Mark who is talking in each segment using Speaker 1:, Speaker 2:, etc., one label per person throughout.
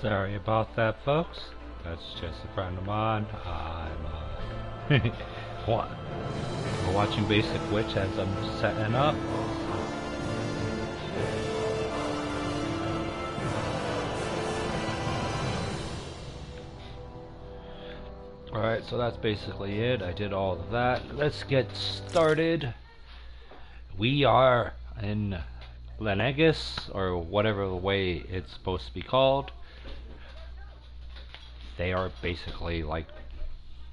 Speaker 1: Sorry about that, folks. That's just a friend of mine. What? We're watching Basic Witch as I'm setting up. Alright, so that's basically it. I did all of that. Let's get started. We are in Lenegis, or whatever the way it's supposed to be called. They are basically like,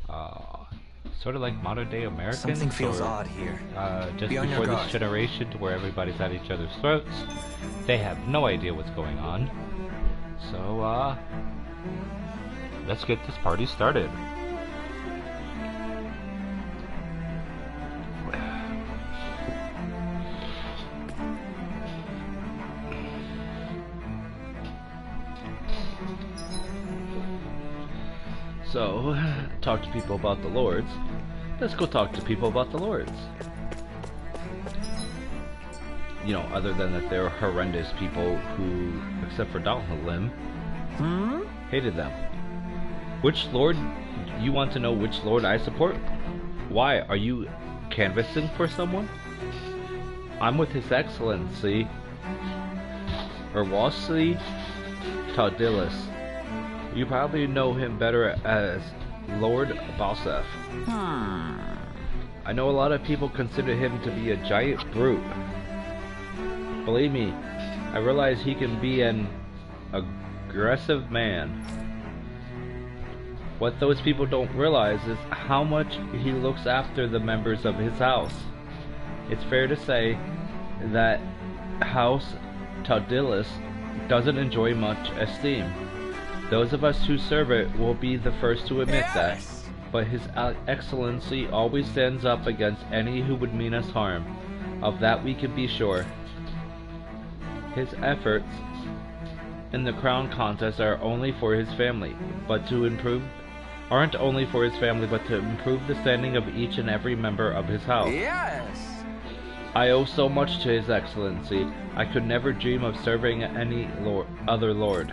Speaker 1: sort of like modern day Americans.
Speaker 2: Something feels odd here.
Speaker 1: Just before this generation, to where everybody's at each other's throats. They have no idea what's going on. So, let's get this party started. So, talk to people about the Lords. Let's go talk to people about the Lords. You know, other than that they're horrendous people who, except for Dalhalim, hated them. Which Lord, you want to know which Lord I support? Why, are you canvassing for someone? I'm with His Excellency, Urwasi Taudilis. You probably know him better as Lord Balsef. I know a lot of people consider him to be a giant brute. Believe me, I realize he can be an aggressive man. What those people don't realize is how much he looks after the members of his house. It's fair to say that House Taudilis doesn't enjoy much esteem. Those of us who serve it will be the first to admit that, but His Excellency always stands up against any who would mean us harm. Of that we can be sure. His efforts in the crown contest are only for his family, aren't only for his family, but to improve the standing of each and every member of his house.
Speaker 2: Yes!
Speaker 1: I owe so much to His Excellency, I could never dream of serving any other lord.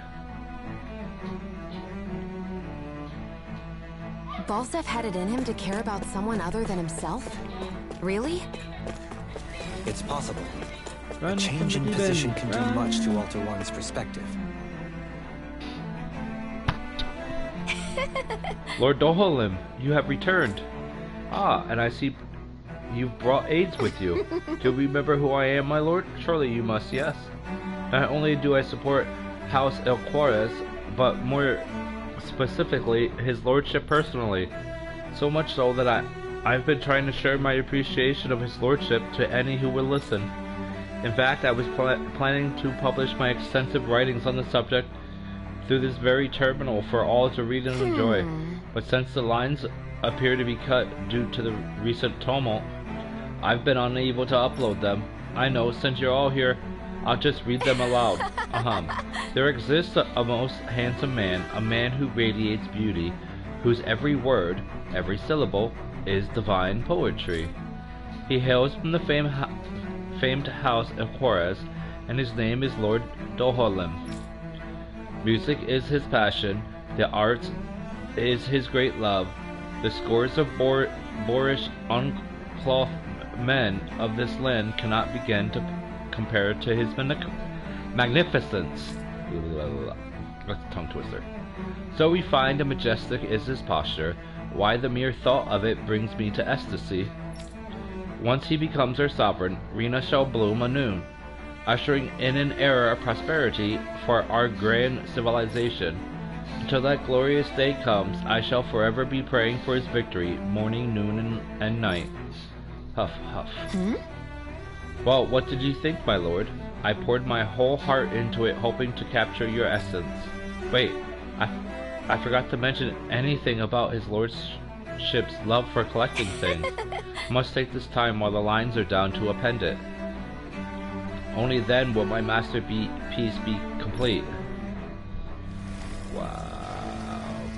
Speaker 3: Balsef had it in him to care about someone other than himself? Really?
Speaker 2: It's possible. A change in position can do much to alter one's perspective.
Speaker 1: Lord Dohalim, you have returned. Ah, and I see you've brought aides with you. Do you remember who I am, my lord? Surely you must, yes. Not only do I support House El Juarez, but more specifically his lordship personally. So much so that I've been trying to share my appreciation of his lordship to any who will listen. In fact, I was planning to publish my extensive writings on the subject through this very terminal for all to read and enjoy. But since the lines appear to be cut due to the recent tumult, I've been unable to upload them. I know, since you're all here, I'll just read them aloud. There exists a most handsome man, a man who radiates beauty, whose every word, every syllable, is divine poetry. He hails from the famed house of Juarez, and his name is Lord Dohalim. Music is his passion, the arts is his great love. The scores of boorish, unclothed men of this land cannot begin to compare to his magnificence. That's a tongue twister. So we find and majestic is his posture. Why, the mere thought of it brings me to ecstasy. Once he becomes our sovereign, Rena shall bloom anew, ushering in an era of prosperity for our grand civilization. Until that glorious day comes, I shall forever be praying for his victory, morning, noon, and night. Huff, huff. Well, what did you think, my lord? I poured my whole heart into it, hoping to capture your essence. Wait, I forgot to mention anything about his lordship's love for collecting things. Must take this time while the lines are down to append it. Only then will my masterpiece be complete. Wow.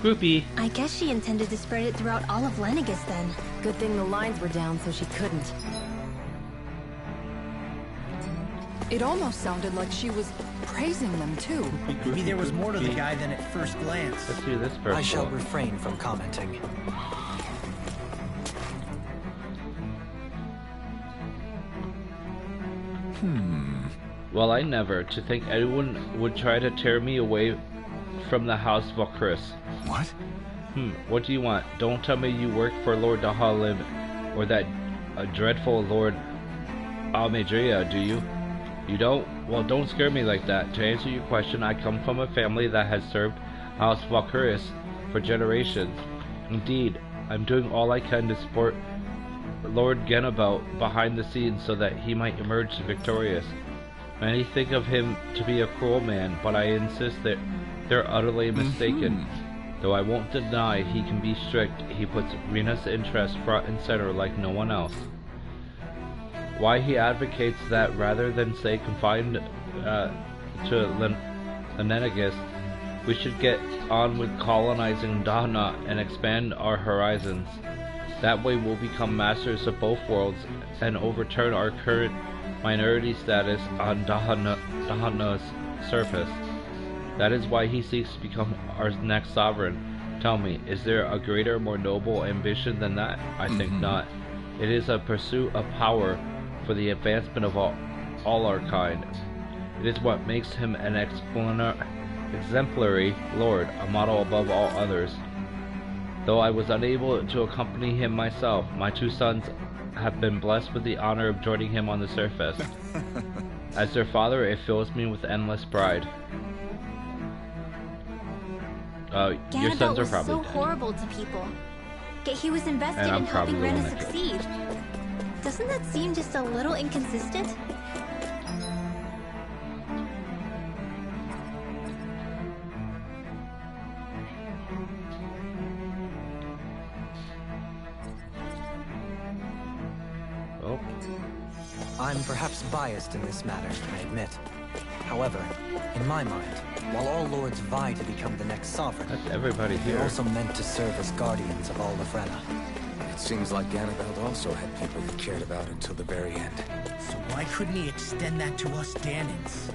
Speaker 1: Groupie.
Speaker 4: I guess she intended to spread it throughout all of Lenegis then.
Speaker 3: Good thing the lines were down so she couldn't.
Speaker 5: It almost sounded like she was praising them too.
Speaker 6: Maybe there was more to the guy than at first glance.
Speaker 1: Let's do this first.
Speaker 2: I shall refrain from commenting.
Speaker 1: Well, I never. To think anyone would try to tear me away from the House Valkyris.
Speaker 7: What?
Speaker 1: What do you want? Don't tell me you work for Lord Dahalim or that dreadful Lord Almedria, do you? You don't? Well, don't scare me like that. To answer your question, I come from a family that has served House Valkyris for generations. Indeed, I'm doing all I can to support Lord Genabelt behind the scenes so that he might emerge victorious. Many think of him to be a cruel man, but I insist that they're utterly mistaken. Though I won't deny he can be strict, he puts Rena's interests front and center like no one else. Why he advocates that rather than stay confined to Lenegus, we should get on with colonizing Dahna and expand our horizons. That way we'll become masters of both worlds and overturn our current minority status on Dahana's surface. That is why he seeks to become our next sovereign. Tell me, is there a greater, more noble ambition than that? I think not. It is a pursuit of power for the advancement of all our kind. It is what makes him an exemplary lord, a model above all others. Though I was unable to accompany him myself, my two sons have been blessed with the honor of joining him on the surface. As their father, it fills me with endless pride. Your sons are probably
Speaker 4: so
Speaker 1: dead.
Speaker 4: horrible to people. Yet he was invested
Speaker 1: And I'm
Speaker 4: in helping
Speaker 1: probably the
Speaker 4: Rena
Speaker 1: one that
Speaker 4: succeed. Doesn't that seem just a little inconsistent?
Speaker 1: Oh,
Speaker 2: I'm perhaps biased in this matter, I admit. However, in my mind, while all lords vie to become the next sovereign,
Speaker 1: that's everybody
Speaker 2: they're
Speaker 1: here.
Speaker 2: also meant to serve as guardians of all of Rena.
Speaker 7: It seems like Ganabelt also had people he cared about until the very end.
Speaker 6: So why couldn't he extend that to us Danans?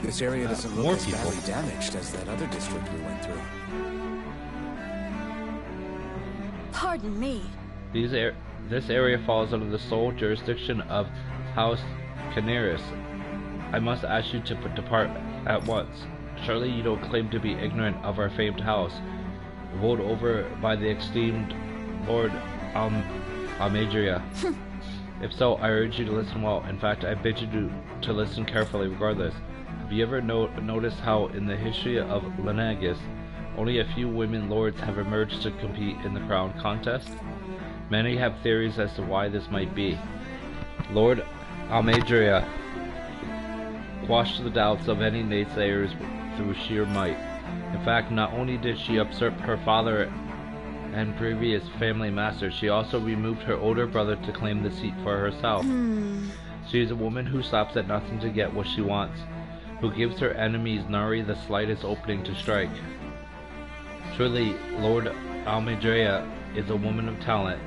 Speaker 7: This area doesn't look
Speaker 1: more
Speaker 7: as
Speaker 1: people.
Speaker 7: badly damaged as that other district we went through.
Speaker 5: Pardon me.
Speaker 1: This area falls under the sole jurisdiction of House Canaris. I must ask you to depart at once. Surely you don't claim to be ignorant of our famed house, ruled over by the esteemed Lord Almedria. If so, I urge you to listen well. In fact, I bid you to listen carefully regardless. Have you ever noticed how in the history of Lenegus, only a few women lords have emerged to compete in the crown contest? Many have theories as to why this might be. Lord Almedria quashed the doubts of any naysayers through sheer might. In fact, not only did she usurp her father and previous family master, she also removed her older brother to claim the seat for herself. She is a woman who stops at nothing to get what she wants, who gives her enemies Nari the slightest opening to strike. Truly, Lord Almedria is a woman of talent.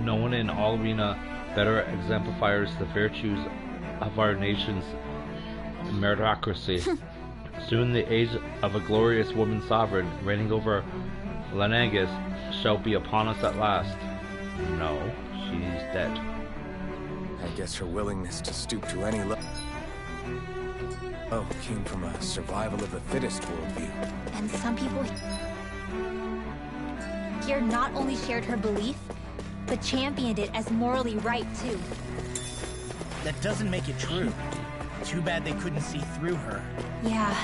Speaker 1: No one in all Rena better exemplifies the virtues of our nation's meritocracy. Soon the age of a glorious woman sovereign reigning over Lenegus shall be upon us at last. No, she's dead.
Speaker 7: I guess her willingness to stoop to any came from a survival of the fittest worldview.
Speaker 4: And some people here not only shared her belief, but championed it as morally right too.
Speaker 6: That doesn't make it true. Too bad they couldn't see through her.
Speaker 4: Yeah.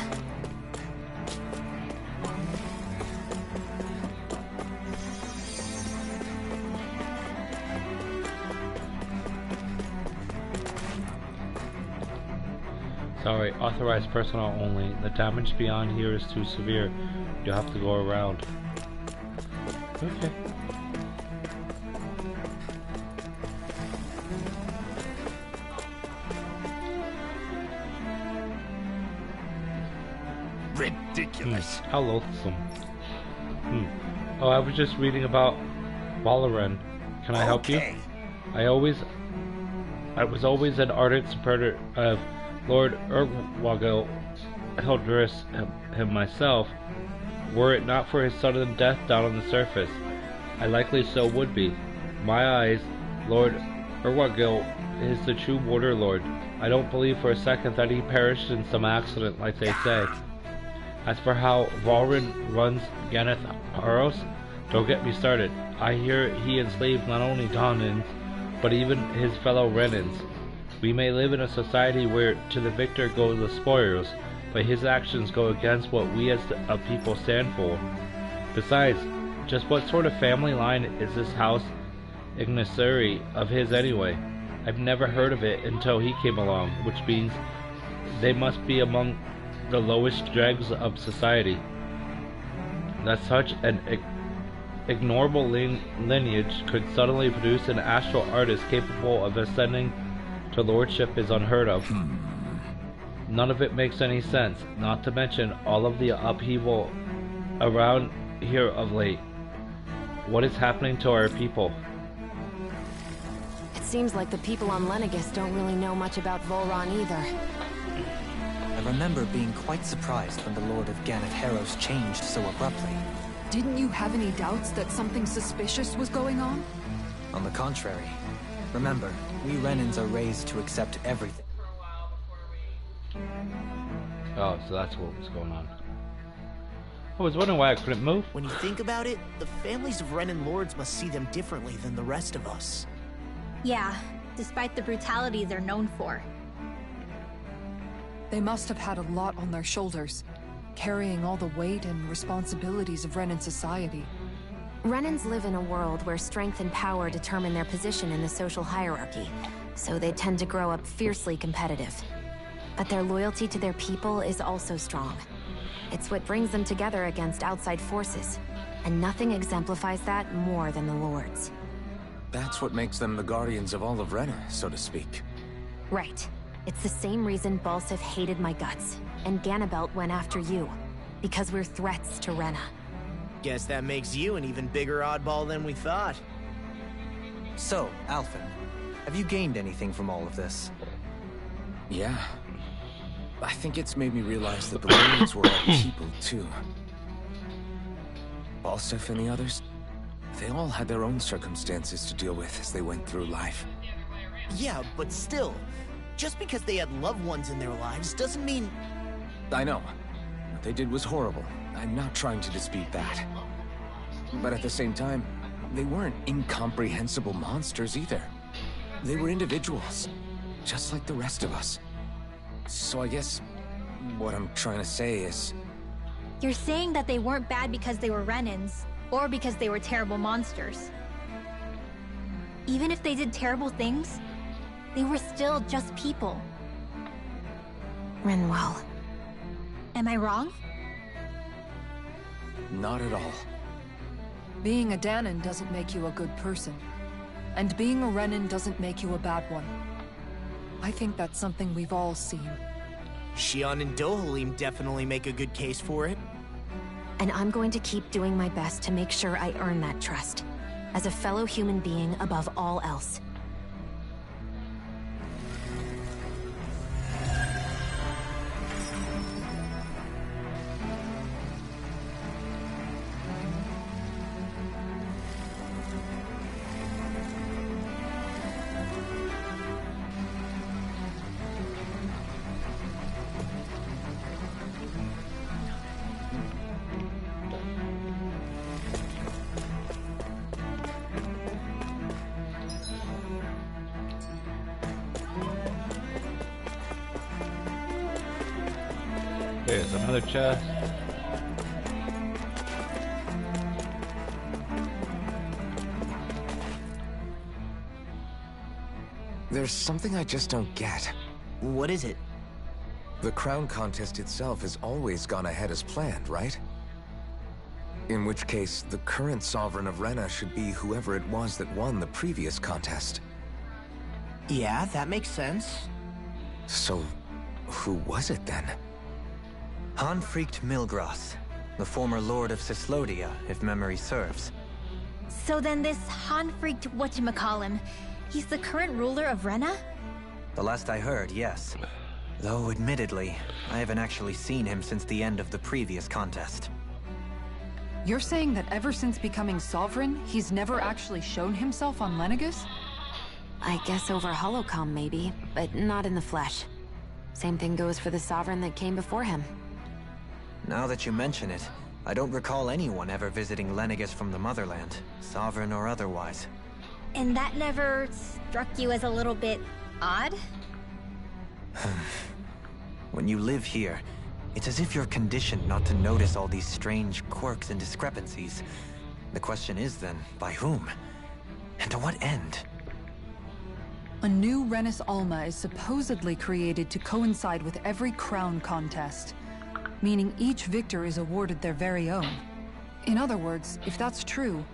Speaker 1: Sorry, authorized personnel only. The damage beyond here is too severe. You'll have to go around. Okay.
Speaker 8: Ridiculous.
Speaker 1: How loathsome. Oh, I was just reading about Valoran. Can I help you? I was always an ardent supporter of Lord Urwagil Hildris him myself. Were it not for his sudden death down on the surface, I likely so would be. My eyes, Lord Urwagil is the true Water Lord. I don't believe for a second that he perished in some accident like they say. As for how Valrin runs Ganeth Haros, don't get me started. I hear he enslaved not only Dawnins, but even his fellow Renans. We may live in a society where to the victor go the spoils, but his actions go against what we as a people stand for. Besides, just what sort of family line is this house Ignisuri of his anyway? I've never heard of it until he came along, which means they must be among the lowest dregs of society. That such an ignorable lineage could suddenly produce an astral artist capable of ascending to lordship is unheard of. None of it makes any sense, not to mention all of the upheaval around here of late. What is happening to our people?
Speaker 3: It seems like the people on Lenegis don't really know much about Volron either.
Speaker 2: I remember being quite surprised when the Lord of Ganeth Haros changed so abruptly.
Speaker 5: Didn't you have any doubts that something suspicious was going on?
Speaker 2: On the contrary. Remember, we Renans are raised to accept everything.
Speaker 1: Oh, so that's what was going on. I was wondering why I couldn't move.
Speaker 6: When you think about it, the families of Renan lords must see them differently than the rest of us.
Speaker 4: Yeah, despite the brutality they're known for.
Speaker 5: They must have had a lot on their shoulders, carrying all the weight and responsibilities of Renan society.
Speaker 3: Renans live in a world where strength and power determine their position in the social hierarchy, so they tend to grow up fiercely competitive. But their loyalty to their people is also strong. It's what brings them together against outside forces, and nothing exemplifies that more than the Lords.
Speaker 7: That's what makes them the guardians of all of Rena, so to speak.
Speaker 3: Right. It's the same reason Balsif hated my guts, and Ganabelt went after you. Because we're threats to Rena.
Speaker 6: Guess that makes you an even bigger oddball than we thought.
Speaker 2: So, Alphen, have you gained anything from all of this?
Speaker 7: Yeah. I think it's made me realize that the Renans were all people, too. Balsif and the others, they all had their own circumstances to deal with as they went through life.
Speaker 6: Yeah, but still, just because they had loved ones in their lives doesn't mean...
Speaker 7: I know. What they did was horrible. I'm not trying to dispute that. But at the same time, they weren't incomprehensible monsters either. They were individuals, just like the rest of us. So I guess what I'm trying to say is...
Speaker 4: You're saying that they weren't bad because they were Renans, or because they were terrible monsters. Even if they did terrible things, they were still just people.
Speaker 3: Rinwell.
Speaker 4: Am I wrong?
Speaker 7: Not at all.
Speaker 5: Being a Dahnan doesn't make you a good person. And being a Renan doesn't make you a bad one. I think that's something we've all seen.
Speaker 6: Shion and Dohalim definitely make a good case for it.
Speaker 3: And I'm going to keep doing my best to make sure I earn that trust. As a fellow human being above all else.
Speaker 1: There's another chest.
Speaker 7: There's something I just don't get.
Speaker 6: What is it?
Speaker 7: The crown contest itself has always gone ahead as planned, right? In which case, the current sovereign of Rena should be whoever it was that won the previous contest.
Speaker 6: Yeah, that makes sense.
Speaker 7: So, who was it then?
Speaker 2: Hanfried Milgras, the former Lord of Cyslodia, if memory serves.
Speaker 4: So then this Hanfried whatchamacallem, he's the current ruler of Rena?
Speaker 2: The last I heard, yes. Though, admittedly, I haven't actually seen him since the end of the previous contest.
Speaker 5: You're saying that ever since becoming Sovereign, he's never actually shown himself on Lenegis?
Speaker 3: I guess over Holocom maybe, but not in the flesh. Same thing goes for the Sovereign that came before him.
Speaker 2: Now that you mention it, I don't recall anyone ever visiting Lenegis from the Motherland, Sovereign or otherwise.
Speaker 4: And that never struck you as a little bit odd?
Speaker 2: When you live here, it's as if you're conditioned not to notice all these strange quirks and discrepancies. The question is then, by whom? And to what end?
Speaker 5: A new Renis Alma is supposedly created to coincide with every crown contest, meaning each victor is awarded their very own. In other words, if that's true,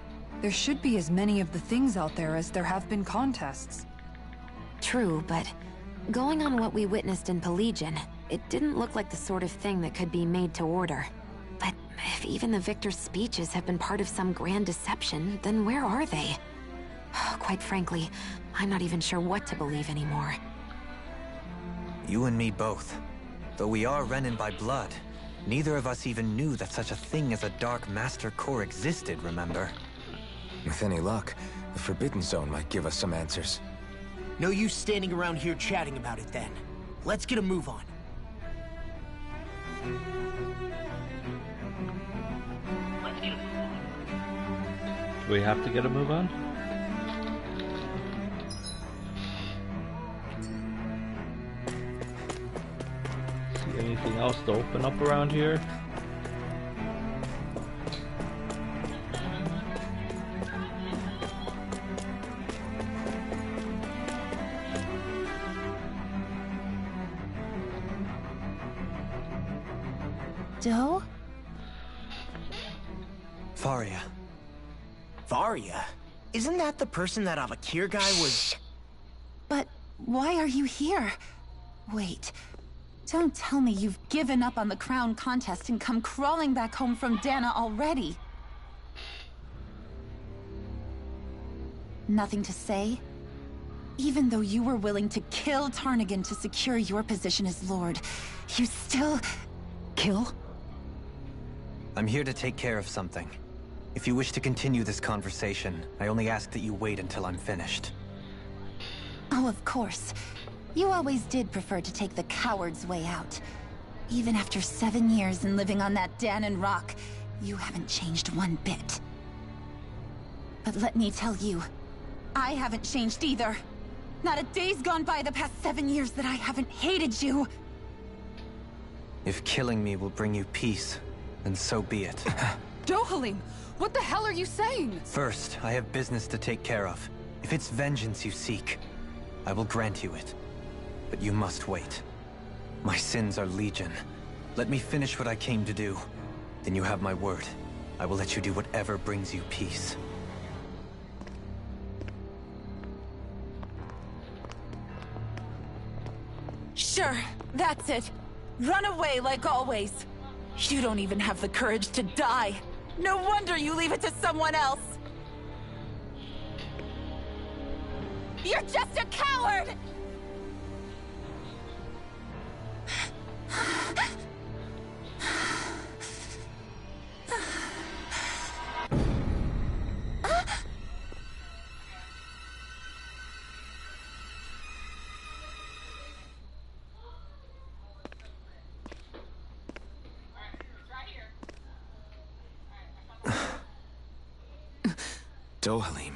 Speaker 5: there should be as many of the things out there as there have been contests.
Speaker 3: True, but going on what we witnessed in Pelagian, it didn't look like the sort of thing that could be made to order. But if even the victor's speeches have been part of some grand deception, then where are they? Quite frankly, I'm not even sure what to believe anymore.
Speaker 2: You and me both. Though we are Renin by blood, neither of us even knew that such a thing as a Dark Master Corps existed, remember?
Speaker 7: With any luck, the Forbidden Zone might give us some answers.
Speaker 6: No use standing around here chatting about it then. Let's get a move on.
Speaker 1: Do we have to get a move on? See anything else to open up around here?
Speaker 4: Doe?
Speaker 2: Faria.
Speaker 6: Varia? Isn't that the person that Avakir guy was...
Speaker 8: But why are you here? Wait. Don't tell me you've given up on the crown contest and come crawling back home from Dana already. Nothing to say? Even though you were willing to kill Tarnigan to secure your position as Lord, you still...
Speaker 5: Kill?
Speaker 2: I'm here to take care of something. If you wish to continue this conversation, I only ask that you wait until I'm finished.
Speaker 8: Oh, of course. You always did prefer to take the coward's way out. Even after 7 years and living on that Danon rock, you haven't changed one bit. But let me tell you, I haven't changed either. Not a day's gone by the past 7 years that I haven't hated you.
Speaker 2: If killing me will bring you peace, then so be it.
Speaker 5: Dohalim, what the hell are you saying?
Speaker 2: First, I have business to take care of. If it's vengeance you seek, I will grant you it. But you must wait. My sins are legion. Let me finish what I came to do. Then you have my word. I will let you do whatever brings you peace.
Speaker 8: Sure, that's it. Run away like always. You don't even have the courage to die. No wonder you leave it to someone else. You're just a coward!
Speaker 7: Dohalim.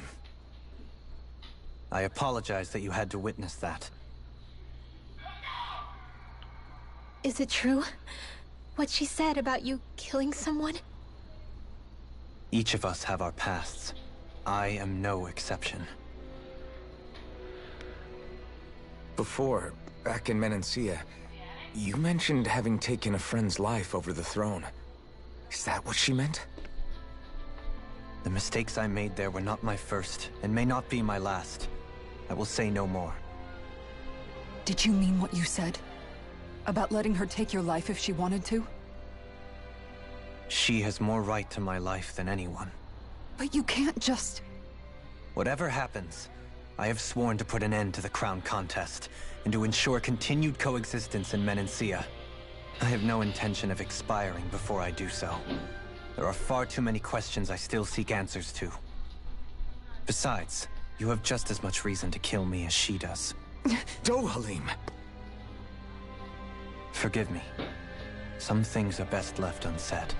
Speaker 2: I apologize that you had to witness that.
Speaker 4: Is it true? What she said about you killing someone?
Speaker 2: Each of us have our pasts. I am no exception.
Speaker 7: Before, back in Menancia, you mentioned having taken a friend's life over the throne. Is that what she meant?
Speaker 2: The mistakes I made there were not my first, and may not be my last. I will say no more.
Speaker 5: Did you mean what you said? About letting her take your life if she wanted to?
Speaker 2: She has more right to my life than anyone.
Speaker 5: But you can't just...
Speaker 2: Whatever happens, I have sworn to put an end to the crown contest, and to ensure continued coexistence in Menancia. I have no intention of expiring before I do so. There are far too many questions I still seek answers to. Besides, you have just as much reason to kill me as she does.
Speaker 7: Dohalim!
Speaker 2: Forgive me. Some things are best left unsaid.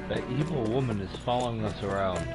Speaker 1: That evil woman is following us around.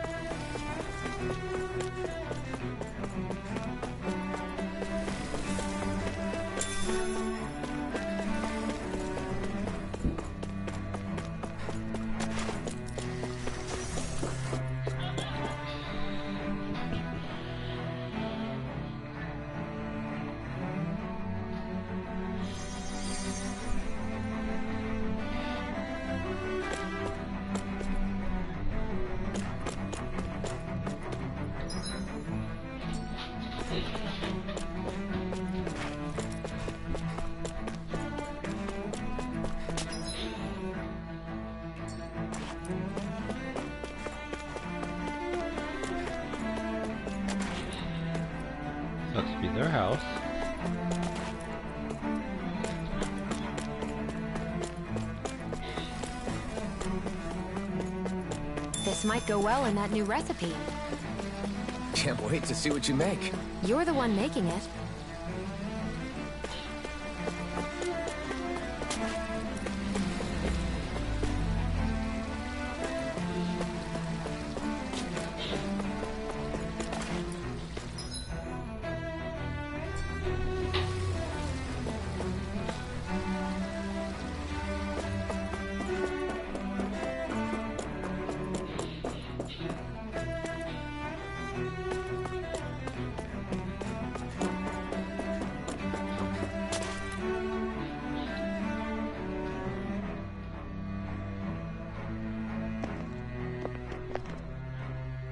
Speaker 1: Must be their house.
Speaker 3: This might go well in that new recipe.
Speaker 7: Can't wait to see what you make.
Speaker 3: You're the one making it.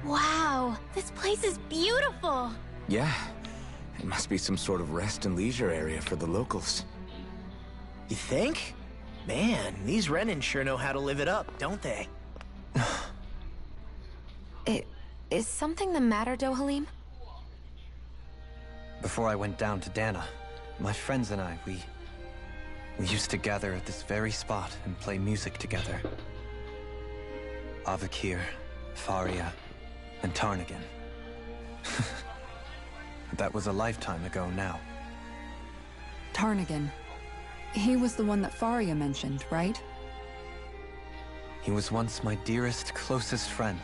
Speaker 4: Wow, this place is beautiful!
Speaker 7: Yeah, it must be some sort of rest and leisure area for the locals.
Speaker 6: You think? Man, these Renan sure know how to live it up, don't they?
Speaker 3: Is something the matter, Dohalim?
Speaker 2: Before I went down to Dana, my friends and I, we used to gather at this very spot and play music together. Avakir, Faria, and Tarnagin. That was a lifetime ago now.
Speaker 5: Tarnagin. He was the one that Faria mentioned, right?
Speaker 2: He was once my dearest, closest friend.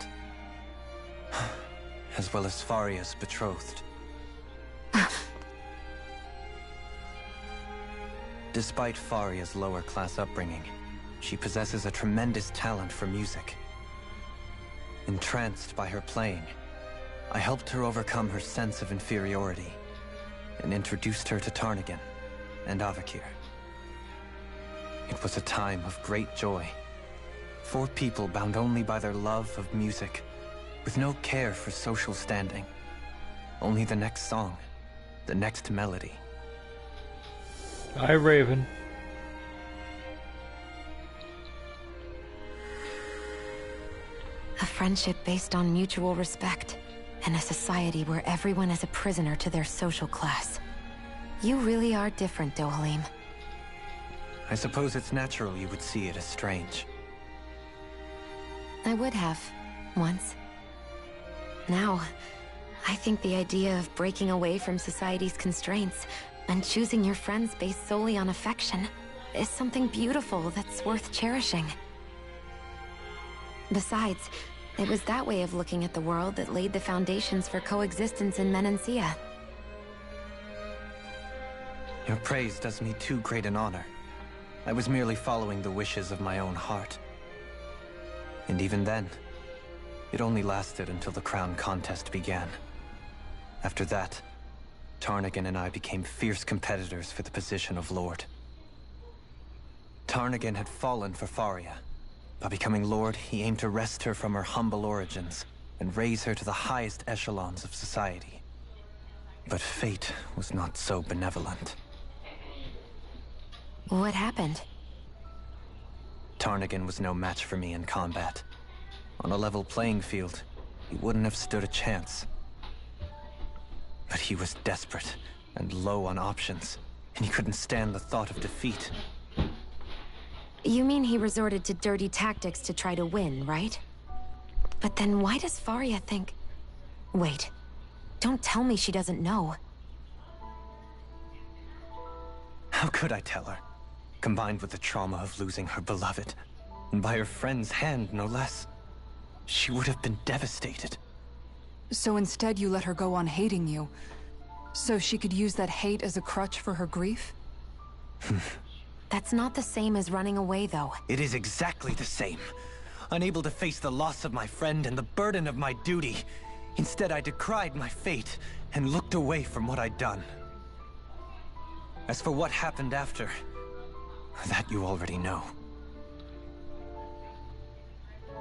Speaker 2: As well as Faria's betrothed. Despite Faria's lower-class upbringing, she possesses a tremendous talent for music. Entranced by her playing, I helped her overcome her sense of inferiority and introduced her to Tarnagin and Avakir. It was a time of great joy. 4 people bound only by their love of music, with no care for social standing. Only the next song, the next melody.
Speaker 1: Hi, Raven.
Speaker 3: A friendship based on mutual respect, and a society where everyone is a prisoner to their social class. You really are different, Dohalim.
Speaker 2: I suppose it's natural you would see it as strange.
Speaker 3: I would have, once. Now, I think the idea of breaking away from society's constraints and choosing your friends based solely on affection is something beautiful that's worth cherishing. Besides, it was that way of looking at the world that laid the foundations for coexistence in Menancia.
Speaker 2: Your praise does me too great an honor. I was merely following the wishes of my own heart. And even then, it only lasted until the crown contest began. After that, Tarnagin and I became fierce competitors for the position of Lord. Tarnagin had fallen for Faria. By becoming Lord, he aimed to wrest her from her humble origins and raise her to the highest echelons of society. But fate was not so benevolent.
Speaker 3: What happened?
Speaker 2: Tarnagin was no match for me in combat. On a level playing field, he wouldn't have stood a chance. But he was desperate and low on options, and he couldn't stand the thought of defeat.
Speaker 3: You mean he resorted to dirty tactics to try to win, right? But then why does Faria think... Wait, don't tell me she doesn't know.
Speaker 2: How could I tell her? Combined with the trauma of losing her beloved, and by her friend's hand, no less, she would have been devastated.
Speaker 5: So instead you let her go on hating you, so she could use that hate as a crutch for her grief?
Speaker 3: That's not the same as running away, though.
Speaker 2: It is exactly the same. Unable to face the loss of my friend and the burden of my duty, instead I decried my fate and looked away from what I'd done. As for what happened after, that you already know.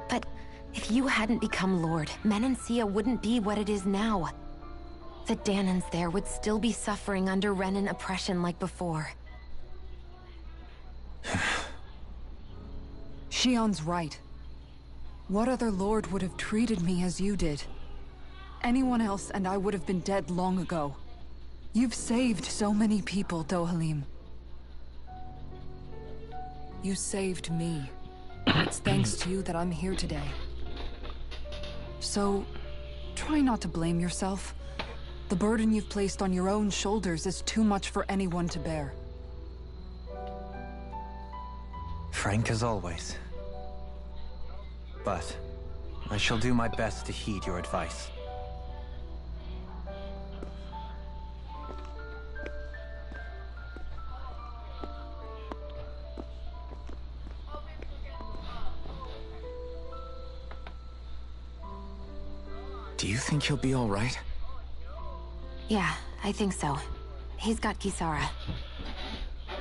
Speaker 3: But if you hadn't become Lord, Menancia wouldn't be what it is now. The Dahnans there would still be suffering under Renan oppression like before.
Speaker 5: Shionne's right. What other lord would have treated me as you did? Anyone else and I would have been dead long ago. You've saved so many people, Dohalim. You saved me. It's thanks to you that I'm here today. So, try not to blame yourself. The burden you've placed on your own shoulders is too much for anyone to bear.
Speaker 2: Frank as always. But I shall do my best to heed your advice.
Speaker 7: Do you think he'll be all right?
Speaker 3: Yeah, I think so. He's got Kisara.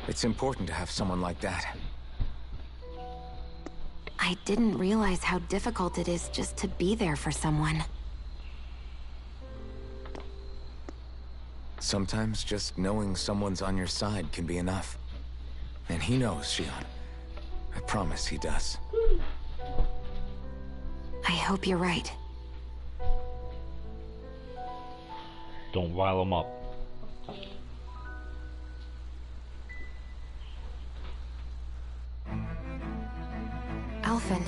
Speaker 7: It's important to have someone like that.
Speaker 3: I didn't realize how difficult it is just to be there for someone.
Speaker 7: Sometimes just knowing someone's on your side can be enough. And he knows, Shionne. I promise he does.
Speaker 3: I hope you're right.
Speaker 1: Don't rile him up.
Speaker 3: Alphen.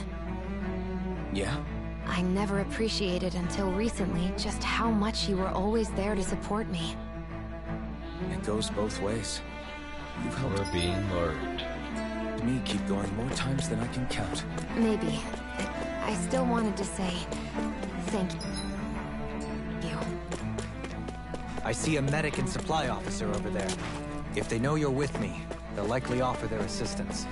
Speaker 7: Yeah?
Speaker 3: I never appreciated until recently just how much you were always there to support me.
Speaker 7: It goes both ways. You've helped
Speaker 1: We're being lured.
Speaker 7: me keep going more times than I can count.
Speaker 3: Maybe. I still wanted to say thank you.
Speaker 2: I see a medic and supply officer over there. If they know you're with me, they'll likely offer their assistance.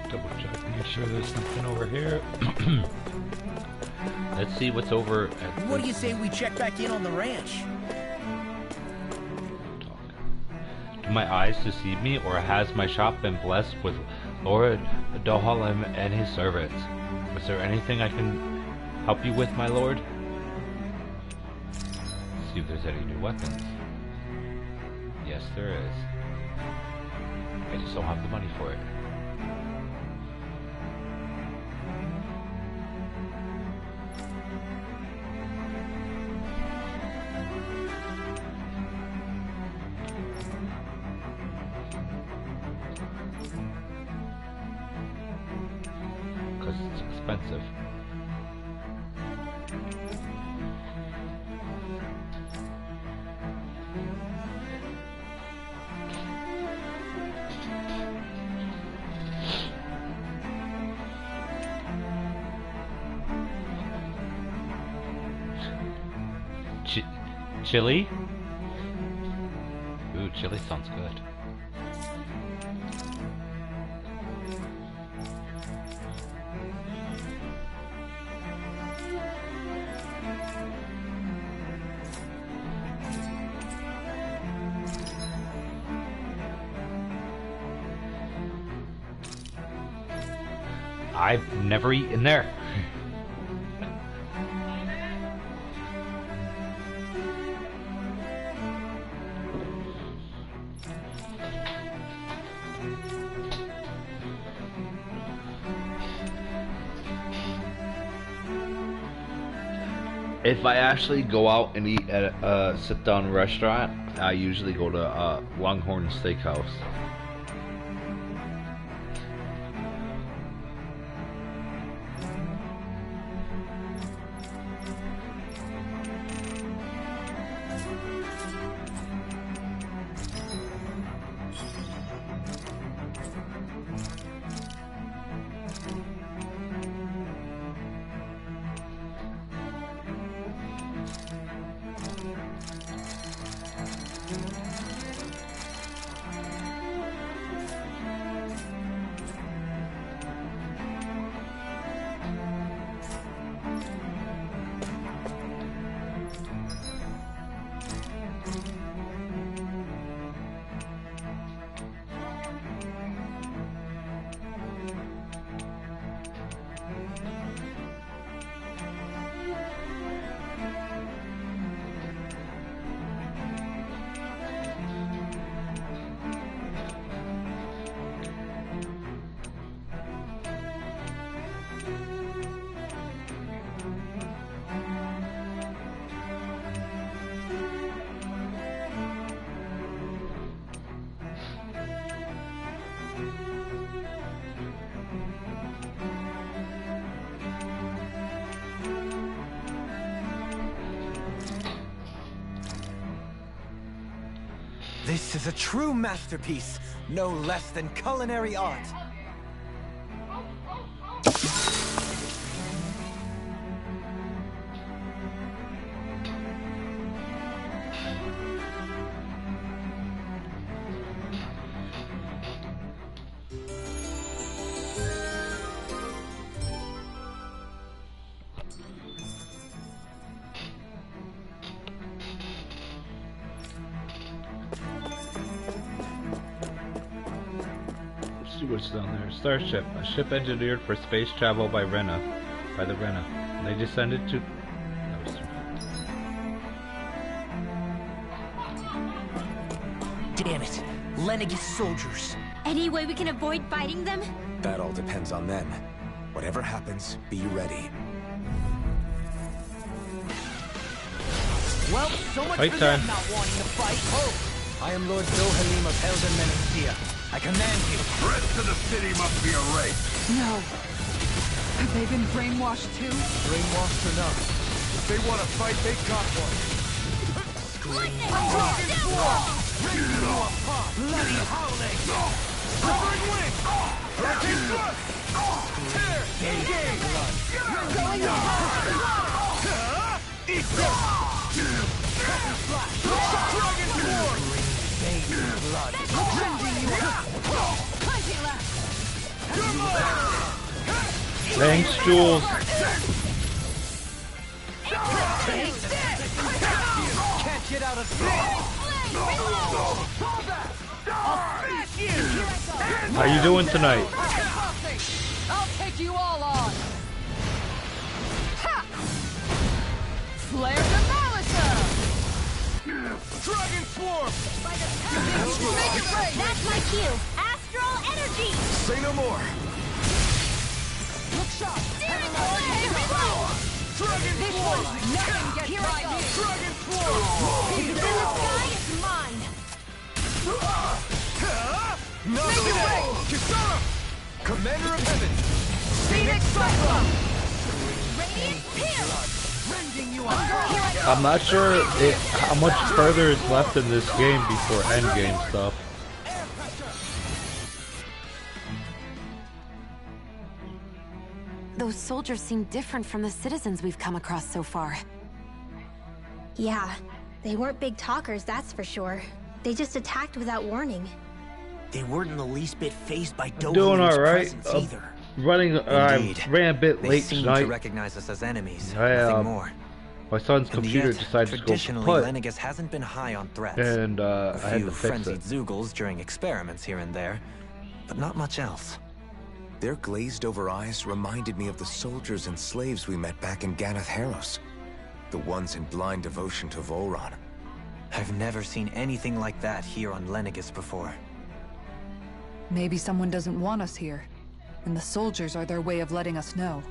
Speaker 1: Double check, make sure there's nothing over here. Let's see what's over at
Speaker 6: What do you say we check back in on the ranch?
Speaker 1: Do my eyes deceive me, or has my shop been blessed with Lord Dohalim and his servants? Is there anything I can help you with, my lord? See if there's any new weapons. Yes, there is. I just don't have the money for it. because it's expensive. Chili? Ooh, chili sounds good. I've never eaten there. If I actually go out and eat at a sit-down restaurant, I usually go to Longhorn Steakhouse.
Speaker 2: This is a true masterpiece, no less than culinary art.
Speaker 1: See what's down there. Starship, a ship engineered for space travel by the Rena. They descended to...
Speaker 6: Damn it! Lenegis soldiers!
Speaker 4: Any way we can avoid fighting them?
Speaker 7: That all depends on them. Whatever happens, be ready.
Speaker 6: Well, so much
Speaker 1: Fight
Speaker 6: for
Speaker 1: time.
Speaker 6: them not wanting to fight. Oh, I am Lord Dohalim of Helden Menastia. I command you.
Speaker 9: Threats to the city must be erased.
Speaker 5: No. Have they been brainwashed too?
Speaker 9: Brainwashed or not, if they want to fight, they got one.
Speaker 6: Dragon Swarm! Raising you up high! Bloody howling! Covering wing! Hurricane thrust! Tear! Engage! You're going hard! Eat this! Cover slash! Dragon Swarm! Baby blood! Rending you up! Plenty left! Come on!
Speaker 1: Thanks, Jules.
Speaker 6: Take this! Can't get out of sight!
Speaker 1: How you doing tonight?
Speaker 5: I'll take you all on! Ha! Flare the Malisa!
Speaker 6: Dragon Swarm!
Speaker 5: Make it rain!
Speaker 4: That's my cue! Astral energy!
Speaker 9: Say no more.
Speaker 5: Look sharp!
Speaker 4: Dragon
Speaker 5: This
Speaker 4: Swarm!
Speaker 5: one, nothing gets
Speaker 4: Here
Speaker 5: by
Speaker 4: I go!
Speaker 5: me!
Speaker 6: Dragon Swarm!
Speaker 4: In the sky is mine!
Speaker 6: Make it rain! Kisara!
Speaker 9: Commander of Heaven!
Speaker 8: Phoenix Cyclone!
Speaker 1: I'm not sure how much further is left in this game before endgame stuff.
Speaker 3: Those soldiers seem different from the citizens we've come across so far.
Speaker 4: Yeah, they weren't big talkers, that's for sure. They just attacked without warning.
Speaker 6: They weren't in the least bit phased by
Speaker 1: Doing
Speaker 6: Doloree's
Speaker 1: all right.
Speaker 6: presence either.
Speaker 1: Ran a bit
Speaker 2: They
Speaker 1: late
Speaker 2: seem
Speaker 1: tonight.
Speaker 2: to recognize us as enemies,
Speaker 1: I,
Speaker 2: nothing more.
Speaker 1: My son's
Speaker 2: And
Speaker 1: computer
Speaker 2: yet,
Speaker 1: decided to go
Speaker 2: traditionally,
Speaker 1: kaput,
Speaker 2: Lenegis hasn't been high on threats.
Speaker 1: and
Speaker 2: A
Speaker 1: I had
Speaker 2: few
Speaker 1: to fix
Speaker 2: frenzied
Speaker 1: it.
Speaker 2: Zeugles during experiments here and there, but not much else.
Speaker 7: Their glazed-over eyes reminded me of the soldiers and slaves we met back in Ganath Haros. The ones in blind devotion to Volron.
Speaker 2: I've never seen anything like that here on Lenegis before.
Speaker 5: Maybe someone doesn't want us here, and the soldiers are their way of letting us know.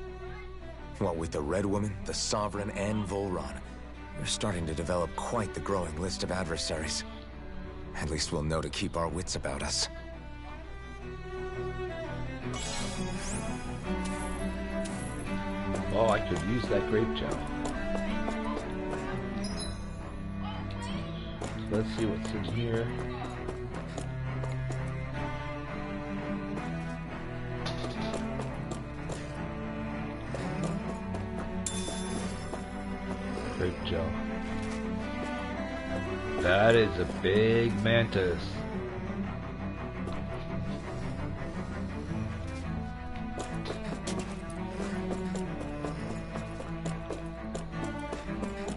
Speaker 7: What with the Red Woman, the Sovereign, and Volron, we're starting to develop quite the growing list of adversaries. At least we'll know to keep our wits about us.
Speaker 1: Oh, I could use that grape gel. Let's see what's in here. Grape gel. That is a big mantis.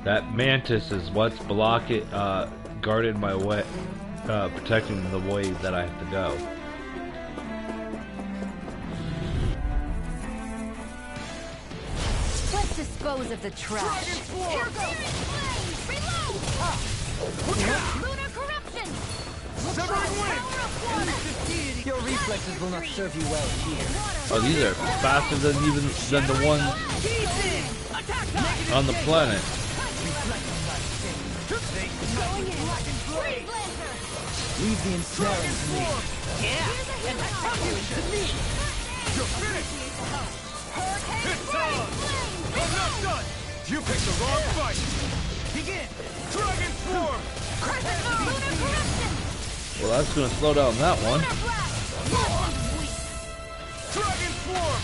Speaker 1: That mantis is what's guarded my way, protecting the way that I have to go.
Speaker 3: Let's dispose of the trash.
Speaker 8: Here goes! Reload! Lunar corruption!
Speaker 9: Severing wind!
Speaker 2: Your reflexes will not serve you well here.
Speaker 1: Oh, these are faster than the ones on the planet.
Speaker 2: Leave the ensnaring to me.
Speaker 9: You're finished! It's on! I'm not done! You picked the wrong fight! Begin! Dragon Swarm!
Speaker 1: Well, that's gonna slow down that one.
Speaker 9: Dragon Swarm!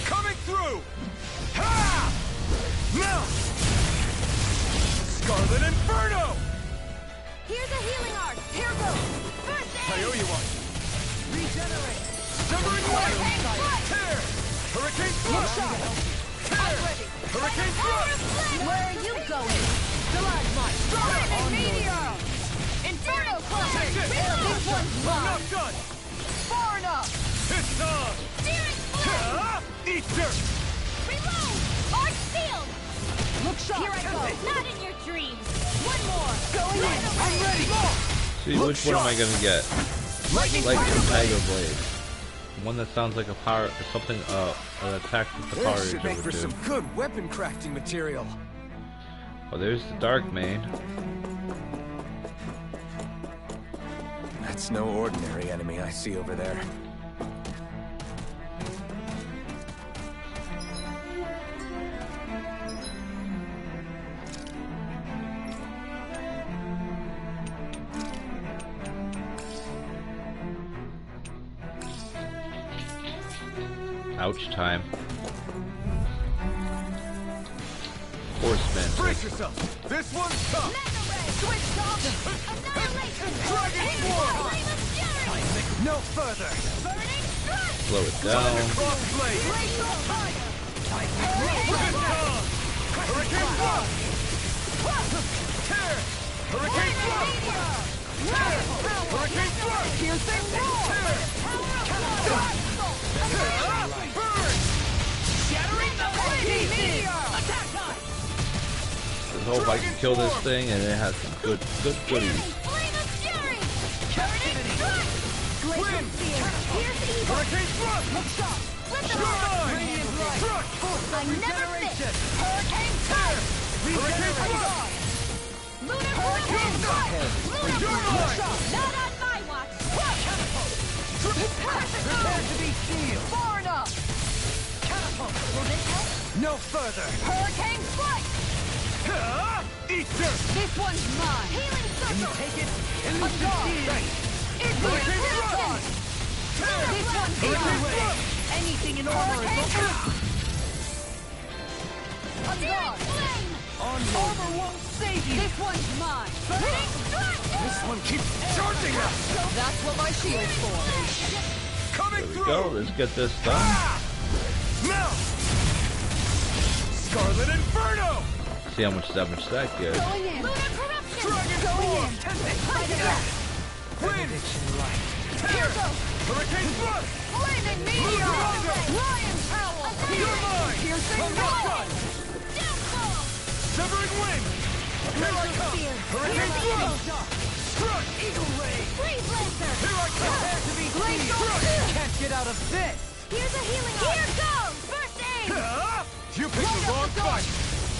Speaker 9: Coming through! Ha! Now! Scarlet Inferno!
Speaker 8: Here's a healing art! Here goes! First
Speaker 9: I
Speaker 8: aid!
Speaker 9: owe you one!
Speaker 8: Regenerate!
Speaker 9: Severing Wind! Tear! Hurricane Thrust! Tear! Hurricane Thrust!
Speaker 8: Where are you going? Blood March! Driven Meteor! Inferno Cluster! This one's
Speaker 9: I'm
Speaker 8: mine!
Speaker 9: not done!
Speaker 8: Far enough!
Speaker 9: It's on!
Speaker 8: Steering Flame!
Speaker 9: Eat dirt!
Speaker 8: Reload! Arc Shield! Look sharp! Here I go! Not in your dreams! One more! Going in! I'm ready!
Speaker 1: See, which one am I gonna get?
Speaker 9: Lightning
Speaker 1: Like
Speaker 9: Fire
Speaker 1: the
Speaker 9: Blade!
Speaker 1: Tiger Blade. One that sounds like a power, something, an attack with the power
Speaker 9: This should make
Speaker 1: over
Speaker 9: for
Speaker 1: two.
Speaker 9: some good weapon crafting material.
Speaker 1: Oh, there's the Dark Mane.
Speaker 7: That's no ordinary enemy I see over there.
Speaker 1: Ouch time. Horseman.
Speaker 9: Brace yourself! This one's tough!
Speaker 8: Switch off! Annihilation!
Speaker 9: Dragon Swarm!
Speaker 8: Flame of Fury!
Speaker 9: No further!
Speaker 8: Burning Strike!
Speaker 1: Slow it down.
Speaker 9: Cross Blade!
Speaker 8: Glacial Fire!
Speaker 9: It's on! Hurricane Thrust! Tear! Hurricane Thrust! Hurricane Thrust!
Speaker 8: Piercing Roar!
Speaker 9: Burn!
Speaker 8: Shattering the Lightning Meteor! Attack time!
Speaker 1: Let's hope I can kill this thing and it has some good goodies.
Speaker 8: Flame of Fury! Burning Strike! Glacial Fear! Pierce Evil!
Speaker 9: Hurricane Thrust!
Speaker 8: Look sharp! Let them
Speaker 9: You're
Speaker 8: out!
Speaker 9: mine! Thrust!
Speaker 8: I'm never fit! Hurricane Tide!
Speaker 9: Hurricane Thrust!
Speaker 8: Lunar Hurricane Strike! Lunar
Speaker 9: You're
Speaker 8: Blast!
Speaker 9: mine!
Speaker 8: Not on my watch!
Speaker 9: Dragon Prepare to be sealed!
Speaker 5: Far enough!
Speaker 9: Catapult!
Speaker 4: Will this help?
Speaker 9: No further!
Speaker 5: Hurricane Strike!
Speaker 9: Eat dirt!
Speaker 5: This one's mine!
Speaker 4: Healing
Speaker 9: Can you
Speaker 4: circle!
Speaker 9: take it?
Speaker 5: Right. It's
Speaker 9: Hurricane
Speaker 5: here!
Speaker 9: Thrust!
Speaker 5: This one's
Speaker 9: Hurricane
Speaker 5: mine!
Speaker 9: Thrust!
Speaker 5: Anything in armor is okay! I'm gone!
Speaker 4: Flame!
Speaker 9: On your...
Speaker 5: Armor won't save you! This one's mine!
Speaker 4: Burning strike!
Speaker 9: This one keeps charging us!
Speaker 5: That's what my shield's for!
Speaker 9: Coming
Speaker 1: There we
Speaker 9: through!
Speaker 1: go. Let's get this done.
Speaker 9: Now! Scarlet Inferno!
Speaker 1: See how much damage that gives.
Speaker 5: Going in!
Speaker 4: Lunar corruption!
Speaker 9: Dragon Form! Wind!
Speaker 5: Here goes!
Speaker 9: Hurricane Thrust!
Speaker 5: Flaming Meteor! Lion Howl!
Speaker 9: You're mine!
Speaker 5: Piercing
Speaker 9: I'm not
Speaker 5: Blade!
Speaker 9: done!
Speaker 4: Downfall!
Speaker 9: Severing Wind! Here I come!
Speaker 4: Spear!
Speaker 9: Hurricane Thrust! Struck! Eagle Ray!
Speaker 4: Freeze Lancer!
Speaker 9: Here I come! Prepare to be seized! Can't get out of this!
Speaker 4: Here's a healing arm! Here goes! First aid!
Speaker 9: You picked the wrong fight!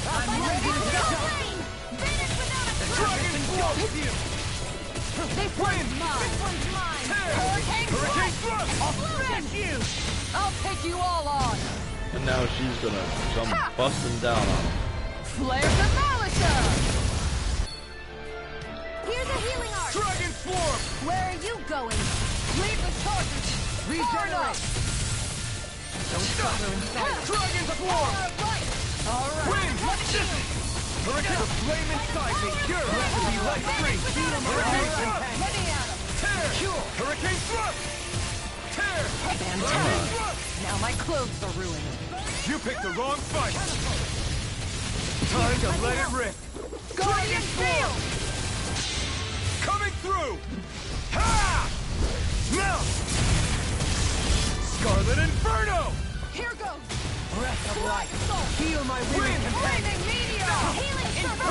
Speaker 9: I'm ready to go!
Speaker 4: Flame! Vanish without a
Speaker 9: Dragon Form with you!
Speaker 5: This one's mine!
Speaker 4: This one's mine!
Speaker 5: Hurricane
Speaker 9: Hurricane
Speaker 5: Thrust!
Speaker 9: Thrust! I'll finish you!
Speaker 5: I'll take you all on!
Speaker 1: And now she's gonna come busting down on him.
Speaker 5: Flare the Malisa!
Speaker 4: Here's a healing arm!
Speaker 9: Dragon Swarm!
Speaker 4: Where are you going?
Speaker 5: Leave the charges!
Speaker 9: Regenerate! Don't stop her inside! Dragon Swarm! Wind! Hurricane! The flame inside me! You're about to be light free! Hurricane Thrust! Tear! Cure! Hurricane Thrust! Tear! Hurricane Thrust!
Speaker 5: Now my clothes are ruined.
Speaker 9: You picked the wrong fight! Time to let it rip!
Speaker 5: Guardian Field!
Speaker 9: Coming through! Ha! Now! Scarlet Inferno!
Speaker 5: Here goes!
Speaker 9: Breath of life! Heal my
Speaker 5: Wind!
Speaker 9: wound!
Speaker 5: Flaming Meteor!
Speaker 4: Healing circle!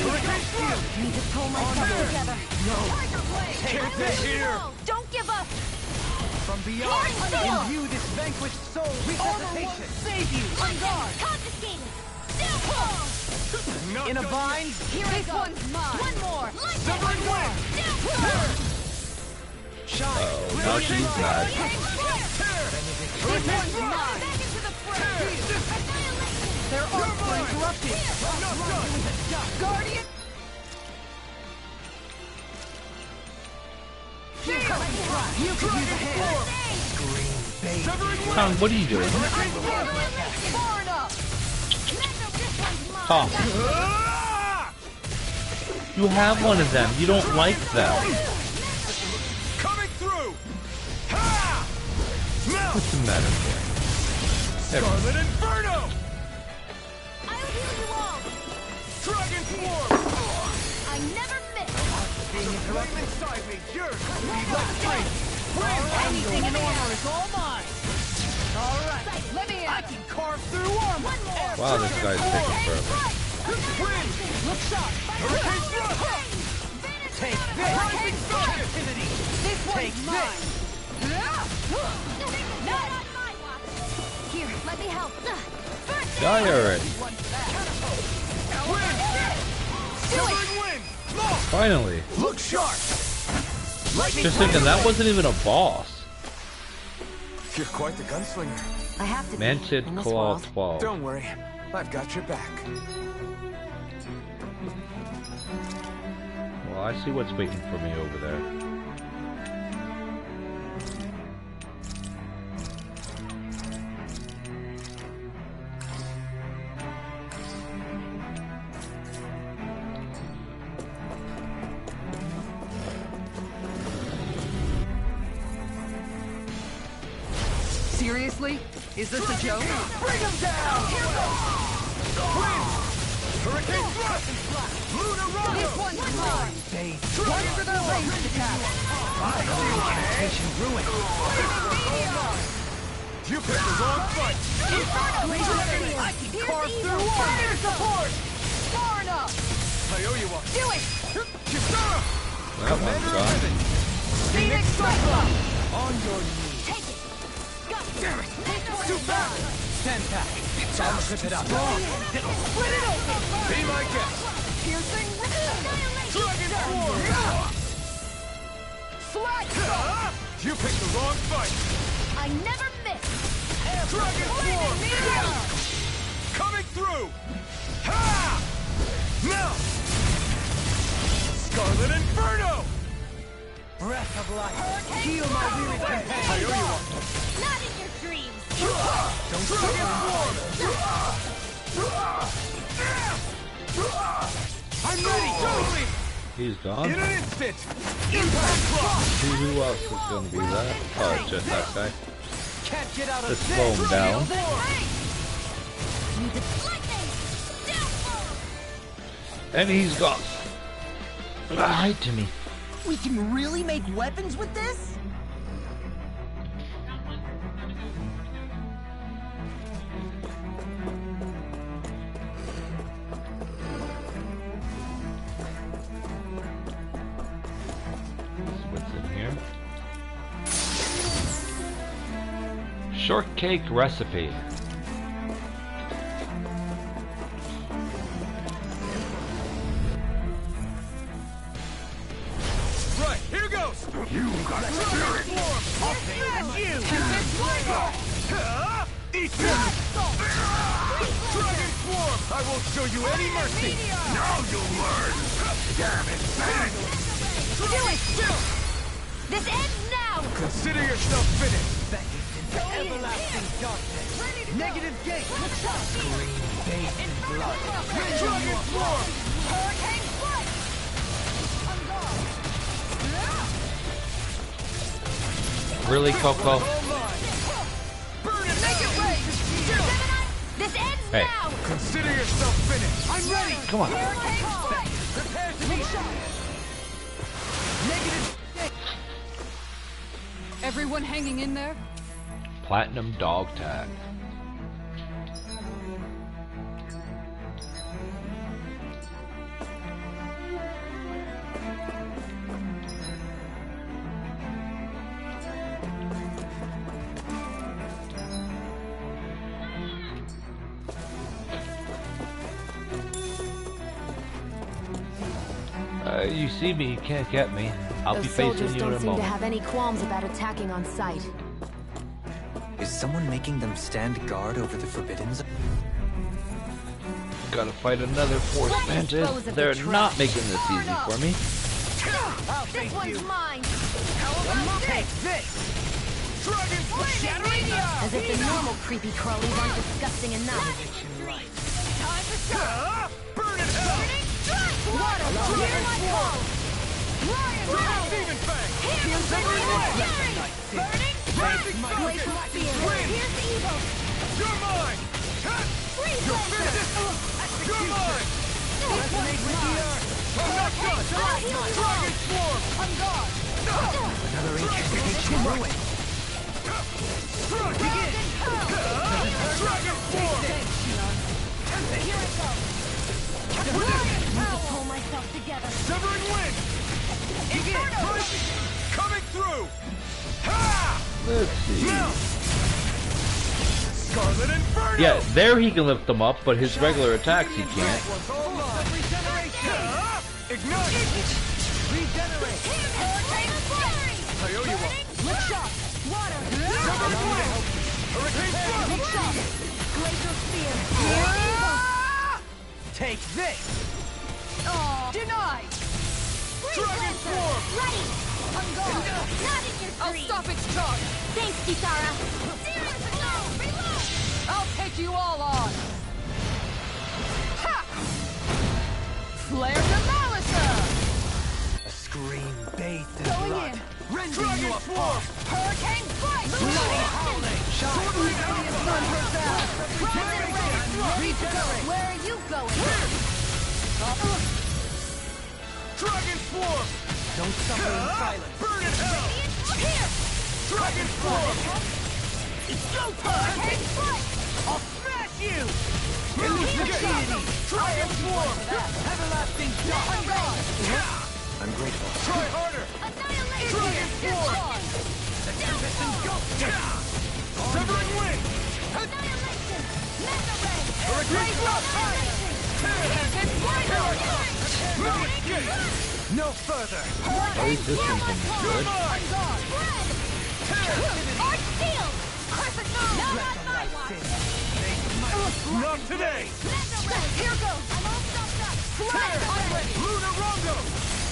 Speaker 9: Hurricane Shield!
Speaker 4: Need to pull myself together.
Speaker 5: Tiger Blade!
Speaker 9: Take this here!
Speaker 4: Don't give up!
Speaker 9: From beyond,
Speaker 4: Healing soul!
Speaker 9: imbue this vanquished soul
Speaker 5: Armor won't save you! On guard!
Speaker 4: Confiscated! Downfall!
Speaker 9: Not
Speaker 5: In a
Speaker 9: done
Speaker 5: bind?
Speaker 4: Here
Speaker 5: This
Speaker 4: I go!
Speaker 5: one's mine!
Speaker 4: One more!
Speaker 9: Severing Wind!
Speaker 4: Downfall!
Speaker 9: Shine!
Speaker 1: Oh, now she's mad.
Speaker 9: Tear!
Speaker 5: This
Speaker 9: Hurricane
Speaker 5: one's
Speaker 9: Thrust!
Speaker 5: mine!
Speaker 4: Back into the fray! Annihilation!
Speaker 5: Their arms are
Speaker 9: mine!
Speaker 5: interrupted!
Speaker 9: I'm not done!
Speaker 5: Guardian!
Speaker 9: You can use a hand! Green Bait! Severing Wind!
Speaker 1: Tom, what are you doing?
Speaker 9: Hurricane Thrust!
Speaker 5: Far enough!
Speaker 4: This one's mine!
Speaker 1: Tom,
Speaker 9: Ah!
Speaker 1: you have one of them. You don't like them.
Speaker 9: Coming through! Ha! Now!
Speaker 1: What's the matter here?
Speaker 9: Scarlet Inferno!
Speaker 4: I'll heal you all!
Speaker 9: Dragon Swarm!
Speaker 4: I never miss!
Speaker 9: Flame inside me! You're be let free!
Speaker 5: Anything in armor is all mine! Alright, let me in! I can carve through armor!
Speaker 4: One more!
Speaker 1: Wow, this guy's taking forever.
Speaker 9: Wind!
Speaker 5: Look sharp!
Speaker 9: Hurricane Thrust!
Speaker 5: Take this!
Speaker 9: Rising Sun!
Speaker 5: This one's mine!
Speaker 4: Not on my watch! Here, let me help! First
Speaker 1: Die already.
Speaker 9: Wind! Severing Wind! Smoke!
Speaker 1: Finally.
Speaker 9: Look sharp! Lightning
Speaker 1: Just thinking that wasn't even a boss.
Speaker 7: You're quite the gunslinger.
Speaker 3: I have to be
Speaker 1: Mantis
Speaker 3: in this
Speaker 1: Claw
Speaker 3: world.
Speaker 1: 12.
Speaker 7: Don't worry, I've got your back.
Speaker 1: Well, I see what's waiting for me over there.
Speaker 5: Seriously? Is this a joke?
Speaker 9: Bring him down! Wind! Hurricane Thrust! Lunar
Speaker 5: This
Speaker 9: Rondo!
Speaker 5: one's mine! Right under their ranged attack!
Speaker 9: Agitation ruined! You picked the wrong fight!
Speaker 5: I can carve through fire support! Far enough!
Speaker 9: I owe you one!
Speaker 5: Do it!
Speaker 9: Kisara!
Speaker 1: That one's gone.
Speaker 5: Phoenix Cyclone!
Speaker 9: On your knees!
Speaker 4: Take it! Got it!
Speaker 9: Damn it!
Speaker 4: This one's
Speaker 9: Too fast!
Speaker 4: mine!
Speaker 9: Stand back! I'll zip it up!
Speaker 5: Split it open!
Speaker 9: Be my guest!
Speaker 5: Piercing
Speaker 9: Dragon Form!
Speaker 5: Flag!
Speaker 9: You picked the wrong fight!
Speaker 4: I never miss!
Speaker 9: Dragon Form! Coming through! Ha! Now! Scarlet Inferno!
Speaker 6: Breath of life.
Speaker 9: Heal my weary companion! I owe you one!
Speaker 4: Not in your dreams!
Speaker 9: Don't Dragon Form! I'm ready! Totally!
Speaker 1: He's gone.
Speaker 9: In an instant! Impact Block!
Speaker 1: Who else is going to be that? Oh, just that guy.
Speaker 6: Can't get out of
Speaker 1: Let's slow him down. And he's gone. Lie to me.
Speaker 6: We can really make weapons with this?
Speaker 1: What's in here? Shortcake recipe.
Speaker 9: Right, here goes! You got spirit! I'll smash you! Eat this! Dragon Form! I won't show you any mercy! Now you'll learn! Damn it, man!
Speaker 4: Do it! This ends now!
Speaker 9: Consider yourself finished!
Speaker 6: Everlasting darkness. Negative gate. Green bait and blood.
Speaker 9: Dragon Form!
Speaker 4: Hurricane Strike!
Speaker 1: Really, Coco?
Speaker 9: Burn it!
Speaker 4: Make it rain! Gemini, this ends
Speaker 1: Hey.
Speaker 4: now!
Speaker 9: Consider yourself finished! I'm ready!
Speaker 1: Come on.
Speaker 4: Hurricane Strike!
Speaker 6: Prepare to be shot. Negative.
Speaker 5: Everyone hanging in there?
Speaker 1: Platinum dog tag. You see me, you can't get me. I'll
Speaker 3: Those
Speaker 1: be facing
Speaker 3: soldiers
Speaker 1: you in
Speaker 3: don't
Speaker 1: a
Speaker 3: seem to
Speaker 1: moment.
Speaker 3: have any qualms about attacking on sight.
Speaker 2: Is someone making them stand guard over the Forbidden Zone?
Speaker 1: Gotta fight another force
Speaker 4: Let's
Speaker 1: mantis.
Speaker 4: dispose of the
Speaker 1: They're
Speaker 4: trash.
Speaker 1: not making this easy for me.
Speaker 4: This one's mine!
Speaker 6: Take this.
Speaker 9: Dragon Form! Shattering!
Speaker 3: As if the normal creepy crawlies aren't disgusting enough.
Speaker 9: Burn it, hell!
Speaker 4: Water! Hear my call!
Speaker 9: Dragon Demon Fang!
Speaker 4: Here's the burning! Glacial Spear! Here's the evil!
Speaker 9: You're mine!
Speaker 4: Freeze
Speaker 9: You're
Speaker 4: Laser!
Speaker 9: finished! You're mine!
Speaker 6: Resonate with the earth.
Speaker 9: I'm not done! Dragon Form!
Speaker 4: On guard!
Speaker 2: Another incantation ruin.
Speaker 9: Begin! Dragon Form!
Speaker 4: Here it goes! Pull myself together!
Speaker 9: Severing Wind! Begin! Coming through! Ha!
Speaker 1: Let's see.
Speaker 9: Now! Scarlet Inferno!
Speaker 1: Yeah, there he can lift them up, but his regular attacks he can't.
Speaker 9: Ignite!
Speaker 6: Regenerate.
Speaker 4: Hurricane Fury!
Speaker 9: I owe you one.
Speaker 4: Lick shot! Water!
Speaker 9: Hurricane
Speaker 4: Lick
Speaker 9: Frost!
Speaker 4: shot! Glacial Spear! Here's evil!
Speaker 6: Take this.
Speaker 4: Denied!
Speaker 9: Dragon Form!
Speaker 4: Ready! On guard! Not in your
Speaker 5: I'll
Speaker 4: dreams!
Speaker 5: stop its charge!
Speaker 4: Thanks, Kitara! Serious reload! Reload!
Speaker 5: I'll take you all on! Ha! Flare Demolition!
Speaker 6: A scream bathed in
Speaker 5: Going
Speaker 6: blood.
Speaker 5: in!
Speaker 6: Rending
Speaker 9: Dragon
Speaker 6: you
Speaker 9: Form!
Speaker 6: apart.
Speaker 4: Hurricane Strike!
Speaker 6: Bloody howling. Shine. Regenerate.
Speaker 4: Where are you going?
Speaker 9: Dragon Form!
Speaker 6: Don't suffer in silence.
Speaker 9: Burn in hell!
Speaker 4: Here!
Speaker 9: Dragon Form!
Speaker 6: It's go time.
Speaker 4: Hurricane Strike!
Speaker 6: I'll smash you.
Speaker 9: Initiate! Dragon Form!
Speaker 6: Everlasting dark.
Speaker 2: I'm grateful.
Speaker 9: Try harder!
Speaker 4: Annihilation!
Speaker 9: Dragon Form!
Speaker 6: The tempest engulfs.
Speaker 9: Severing Wind!
Speaker 4: Annihilation! Mega Ray!
Speaker 9: Hurricane Frost!
Speaker 6: No further.
Speaker 1: Our resistance is
Speaker 9: You're
Speaker 1: good.
Speaker 9: mine!
Speaker 4: Arch shield! Crescent moon! Not on my watch!
Speaker 9: Not today!
Speaker 4: Here goes! I'm all stuffed up!
Speaker 9: Tear!
Speaker 4: I'm ready!
Speaker 9: Lunar Rondo!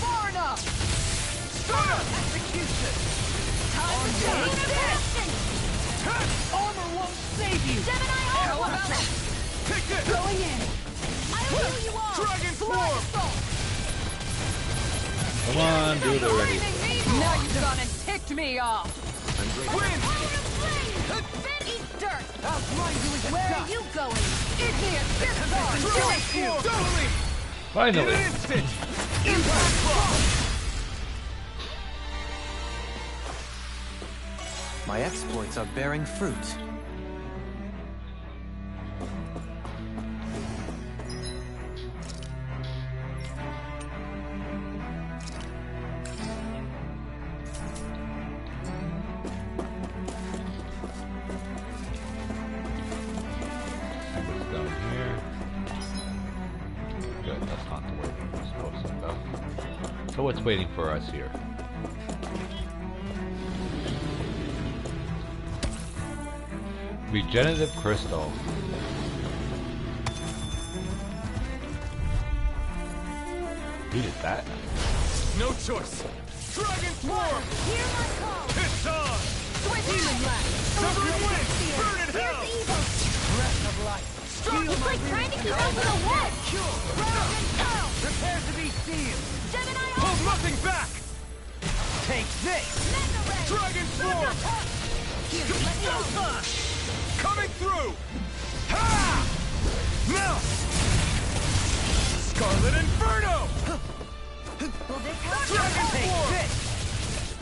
Speaker 4: Far enough!
Speaker 9: Stunner!
Speaker 4: Execution! Time to shine! Lunar Bastion!
Speaker 9: Armor won't save you!
Speaker 4: Gemini Alpha!
Speaker 9: Take this!
Speaker 4: Going in! I'll heal you all!
Speaker 9: Dragon
Speaker 4: Fly
Speaker 9: Swarm!
Speaker 4: assault!
Speaker 1: Come on, do it already.
Speaker 4: Now you've gone and ticked me off!
Speaker 9: Win!
Speaker 4: Then eat dirt!
Speaker 9: I'll grind you into
Speaker 4: Where are
Speaker 9: dust!
Speaker 4: you going? Igneous Discharge! Do
Speaker 9: Dragon
Speaker 4: it!
Speaker 9: Swarm! Totally! In
Speaker 1: Finally.
Speaker 9: an instant! Impact Blast!
Speaker 2: My exploits are bearing fruit.
Speaker 1: What's down here? Good, that's not the way we're supposed to go. So what's waiting for us here? Regenerative crystal. Needed that.
Speaker 9: No choice! Dragon Swarm!
Speaker 4: Hear my call!
Speaker 9: It's on!
Speaker 4: Demon Blast!
Speaker 9: Severing Wind! Burn in
Speaker 4: Here's
Speaker 9: hell!
Speaker 4: evil!
Speaker 9: Breath of life!
Speaker 4: It's like trying to keep up with a web! Frozen Pearl!
Speaker 9: Prepare to be sealed!
Speaker 4: Gemini
Speaker 9: Hold
Speaker 4: Alpha!
Speaker 9: nothing back! Take this!
Speaker 4: Mega Ray!
Speaker 9: Dragon Swarm!
Speaker 4: Here, let me out!
Speaker 9: Showtime! Coming through! Ha! Now! Scarlet Inferno!
Speaker 4: Will this help?
Speaker 9: Dragon Swarm!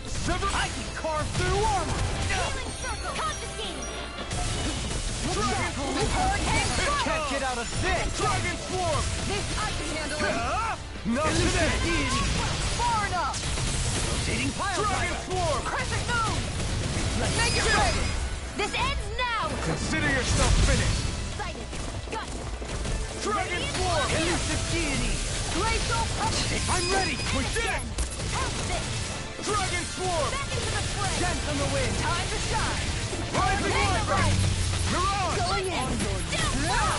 Speaker 9: Sever... I can carve through armor!
Speaker 4: Healing Circle! Confiscating!
Speaker 9: Dragon Swarm!
Speaker 4: Hurricane Strike!
Speaker 9: Can't get out of this! Dragon Swarm!
Speaker 4: This I can handle it!
Speaker 9: Not today!
Speaker 4: Far enough!
Speaker 9: Rotating pile Dragon Swarm!
Speaker 4: Crescent Moon! Make it ready! This ends now!
Speaker 9: Consider yourself finished!
Speaker 4: Sighted! Got it!
Speaker 9: Dragon Swarm! Elusive deity!
Speaker 4: Glacial Punch!
Speaker 9: I'm ready! We did it!
Speaker 4: Help this!
Speaker 9: Dragon Swarm!
Speaker 4: Back into the fray!
Speaker 9: Dance on the wind!
Speaker 4: Time to shine!
Speaker 9: Rising
Speaker 4: Mega
Speaker 9: Light!
Speaker 4: Ray!
Speaker 9: Mirage!
Speaker 4: Going in! Down!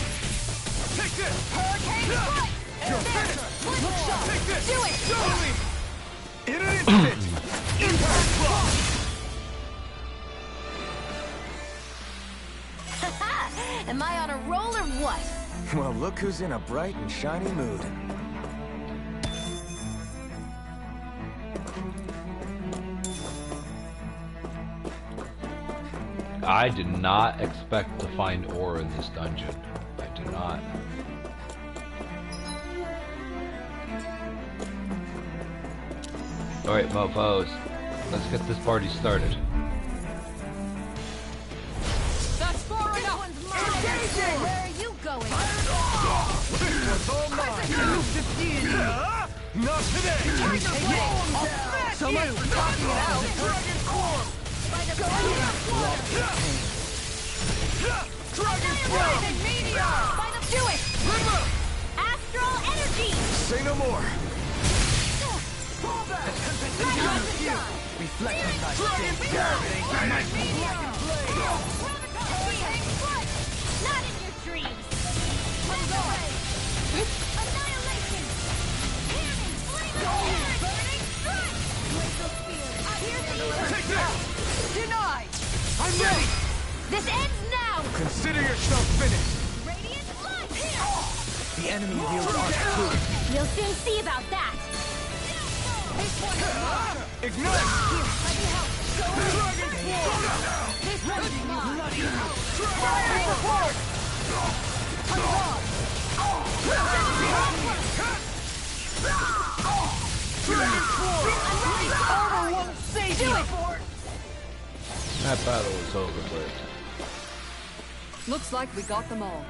Speaker 9: Take this!
Speaker 4: Hurricane Strike!
Speaker 9: You're
Speaker 4: There!
Speaker 9: finished!
Speaker 4: Split shot!
Speaker 9: Take this!
Speaker 4: Do it!
Speaker 9: Totally! In an instant! Impact Blast!
Speaker 4: Am I on a roll or what?
Speaker 7: Well, look who's in a bright and shiny mood.
Speaker 1: I did not expect to find ore in this dungeon. I did not. Alright, mofos. Let's get this party started.
Speaker 4: That's far enough! Engaging! Where are you going?
Speaker 9: It's all mine! Elusive deity! Not today!
Speaker 4: Tiger Blade!
Speaker 9: I'll smash
Speaker 4: So much for talking it out!
Speaker 9: Dragon Swarm!
Speaker 4: By the power of water!
Speaker 9: Dragon Swarm!
Speaker 4: Annihilation Meteor! By the do it!
Speaker 9: Limbo!
Speaker 4: Astral Energy!
Speaker 9: Say no more!
Speaker 4: Pull back! Dragon Shine!
Speaker 7: Reflect on thy
Speaker 9: Dragon
Speaker 7: state.
Speaker 9: Swarm!
Speaker 4: Hurricane Strike! Not in your dreams! Mega Ray! Annihilation! Cannon! Flame of Air! Burning Strike! Glacial Spear! Here's the
Speaker 9: Take this!
Speaker 4: Denied!
Speaker 9: I'm ready!
Speaker 4: This ends now!
Speaker 9: Consider yourself finished!
Speaker 4: Radiant Light! Here!
Speaker 7: The enemy wields our food.
Speaker 4: You'll soon see about that! This one is mine!
Speaker 9: Ignite!
Speaker 4: Let me help! Go ahead!
Speaker 9: Dragon Swarm!
Speaker 4: This one is mine!
Speaker 9: Dragon Swarm! Dragon Swarm!
Speaker 4: Armor won't save you!
Speaker 1: That battle is over, but
Speaker 5: Looks like we got them all.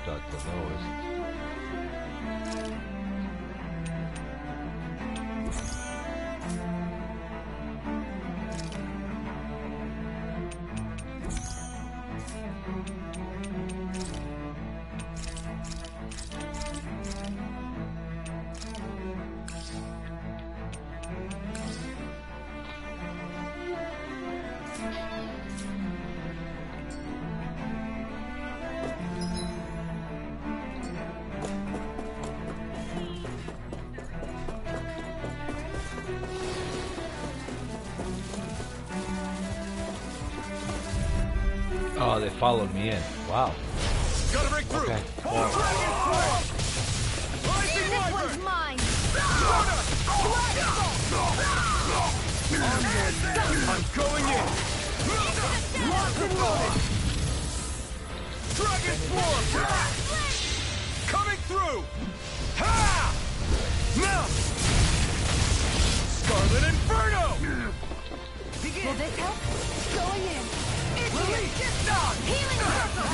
Speaker 1: got the lowest. Oh, they followed me in. Wow.
Speaker 9: Gotta break through.
Speaker 1: Okay.
Speaker 9: Rising
Speaker 4: This
Speaker 9: Wyvern!
Speaker 4: one's mine!
Speaker 9: I'm going in! Locked and loaded! Dragon Swarm! Coming through! Ha! Now! Scarlet Inferno!
Speaker 4: Will this help? Going in!
Speaker 9: Release!
Speaker 4: Healing circle!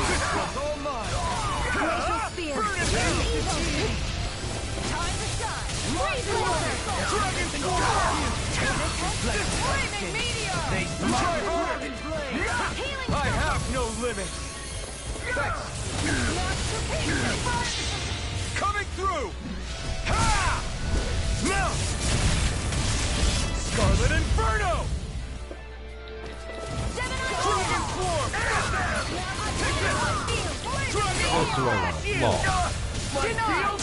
Speaker 9: This one's all mine!
Speaker 4: Glacial spear!
Speaker 9: Burn it
Speaker 4: Turn
Speaker 9: down!
Speaker 4: evil! Time to shine! Freeze laser!
Speaker 9: Dragon Swarm!
Speaker 4: Flaming meteor!
Speaker 9: Try harder!
Speaker 4: Healing
Speaker 9: I have no limit! Coming through! Ha! Now! Scarlet Inferno! Dragon Swarm! Take this! Dragon
Speaker 1: That's who I want. Law.
Speaker 9: Shield!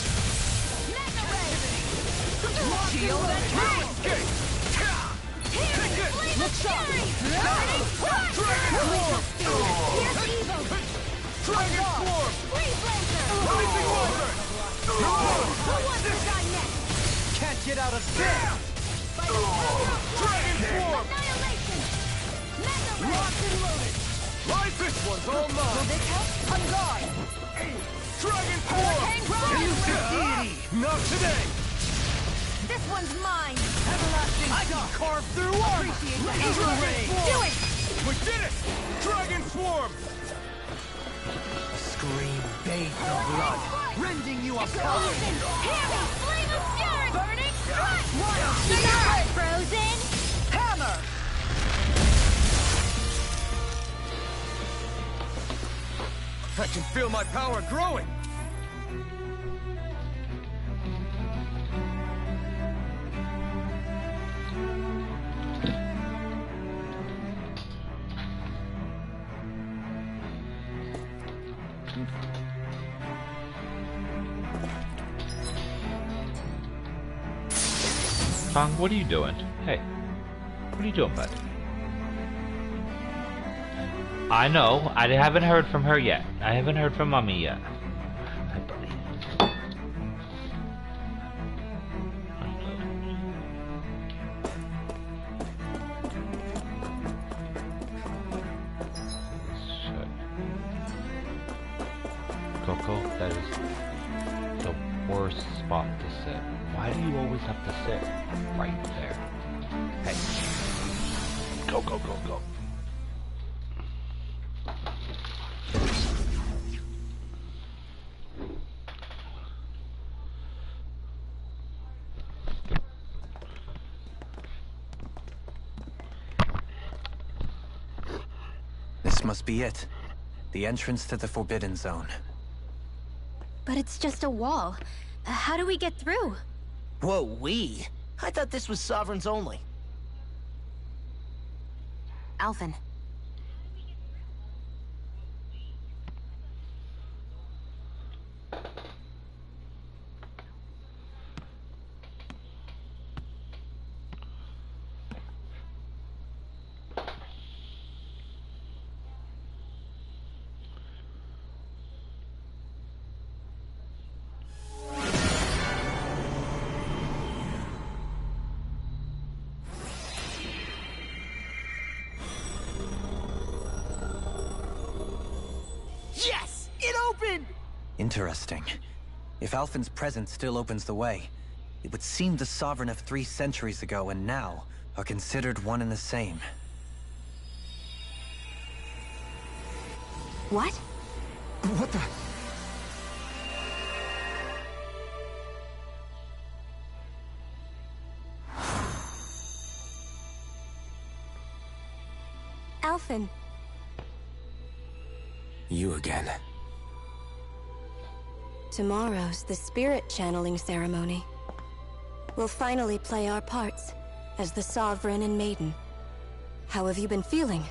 Speaker 4: Shield and tank!
Speaker 9: Escape! Take this!
Speaker 4: Look sharp!
Speaker 9: Dragon Swarm!
Speaker 4: Here's evil!
Speaker 9: Dragon Swarm!
Speaker 4: Freeze laser!
Speaker 9: Rising Wyvern!
Speaker 4: Who wants to die next?
Speaker 9: Can't get out of there! Dragon Swarm!
Speaker 4: Annihilation! Mega ray!
Speaker 9: Locked and loaded! Rise, this one's all
Speaker 4: Will
Speaker 9: mine!
Speaker 4: this help? On guard!
Speaker 9: Dragon Swarm!
Speaker 4: Hurricane
Speaker 9: Not today!
Speaker 4: This one's mine!
Speaker 9: Everlasting I can carve through armor!
Speaker 4: Appreciate that.
Speaker 9: Dragon
Speaker 4: Do
Speaker 9: Swarm!
Speaker 4: it!
Speaker 9: We did it! Dragon Swarm!
Speaker 2: A scream bathed in blood, rending you apart.
Speaker 4: Frozen! Hear me! Flame of fury! Burning strike! One! Frozen! Hammer!
Speaker 9: I can feel my power growing!
Speaker 1: Fang, what are you doing? Hey. What are you doing, bud? I know. I haven't heard from her yet. I haven't heard from Mommy yet. Hi, buddy. Shit. Coco, that is the worst spot to sit. Why do you always have to sit right there? Hey. Go, go, go, go.
Speaker 2: This must be it. The entrance to the Forbidden Zone.
Speaker 3: But it's just a wall. How do we get through?
Speaker 6: Whoa, we? I thought this was Sovereigns only.
Speaker 3: Alphen.
Speaker 6: Yes! It opened!
Speaker 2: Interesting. If Alphen's presence still opens the way, it would seem the Sovereign of 3 centuries ago and now are considered one and the same.
Speaker 3: What?
Speaker 2: What the?
Speaker 3: Alphen.
Speaker 7: You again.
Speaker 3: Tomorrow's the spirit channeling ceremony. We'll finally play our parts as the Sovereign and Maiden. How have you been feeling?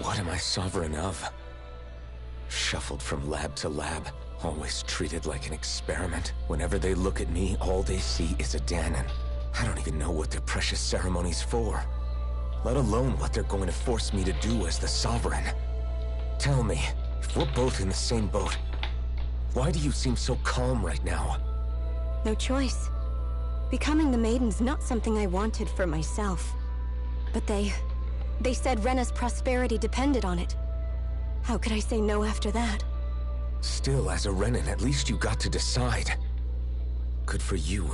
Speaker 7: What am I sovereign of? Shuffled from lab to lab, always treated like an experiment. Whenever they look at me, all they see is a Dahnan. I don't even know what their precious ceremony's for, let alone what they're going to force me to do as the Sovereign. Tell me, if we're both in the same boat, why do you seem so calm right now?
Speaker 3: No choice. Becoming the Maiden's not something I wanted for myself. But they said Rena's prosperity depended on it. How could I say no after that?
Speaker 7: Still, as a Renan, at least you got to decide. Good for you.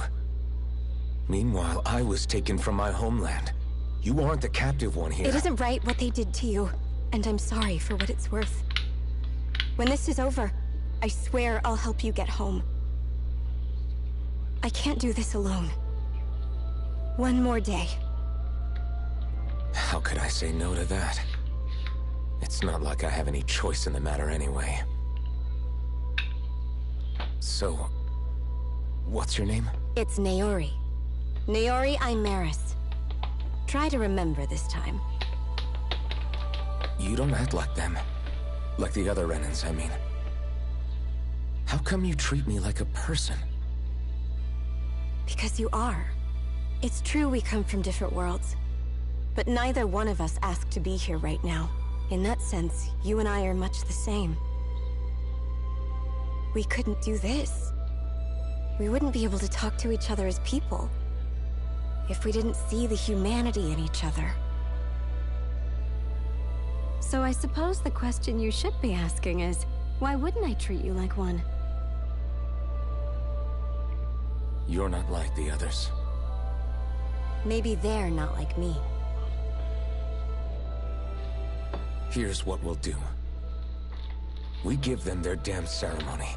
Speaker 7: Meanwhile, I was taken from my homeland. You aren't the captive one here.
Speaker 3: It isn't right what they did to you, and I'm sorry for what it's worth. When this is over, I swear I'll help you get home. I can't do this alone. One more day.
Speaker 7: How could I say no to that? It's not like I have any choice in the matter anyway. So, what's your name?
Speaker 3: It's Naori. Naori Imaris. Try to remember this time.
Speaker 7: You don't act like them. Like the other Renans, I mean. How come you treat me like a person?
Speaker 3: Because you are. It's true we come from different worlds. But neither one of us asked to be here right now. In that sense, you and I are much the same. We couldn't do this. We wouldn't be able to talk to each other as people if we didn't see the humanity in each other. So I suppose the question you should be asking is, why wouldn't I treat you like one?
Speaker 7: You're not like the others.
Speaker 3: Maybe they're not like me.
Speaker 7: Here's what we'll do. We give them their damn ceremony.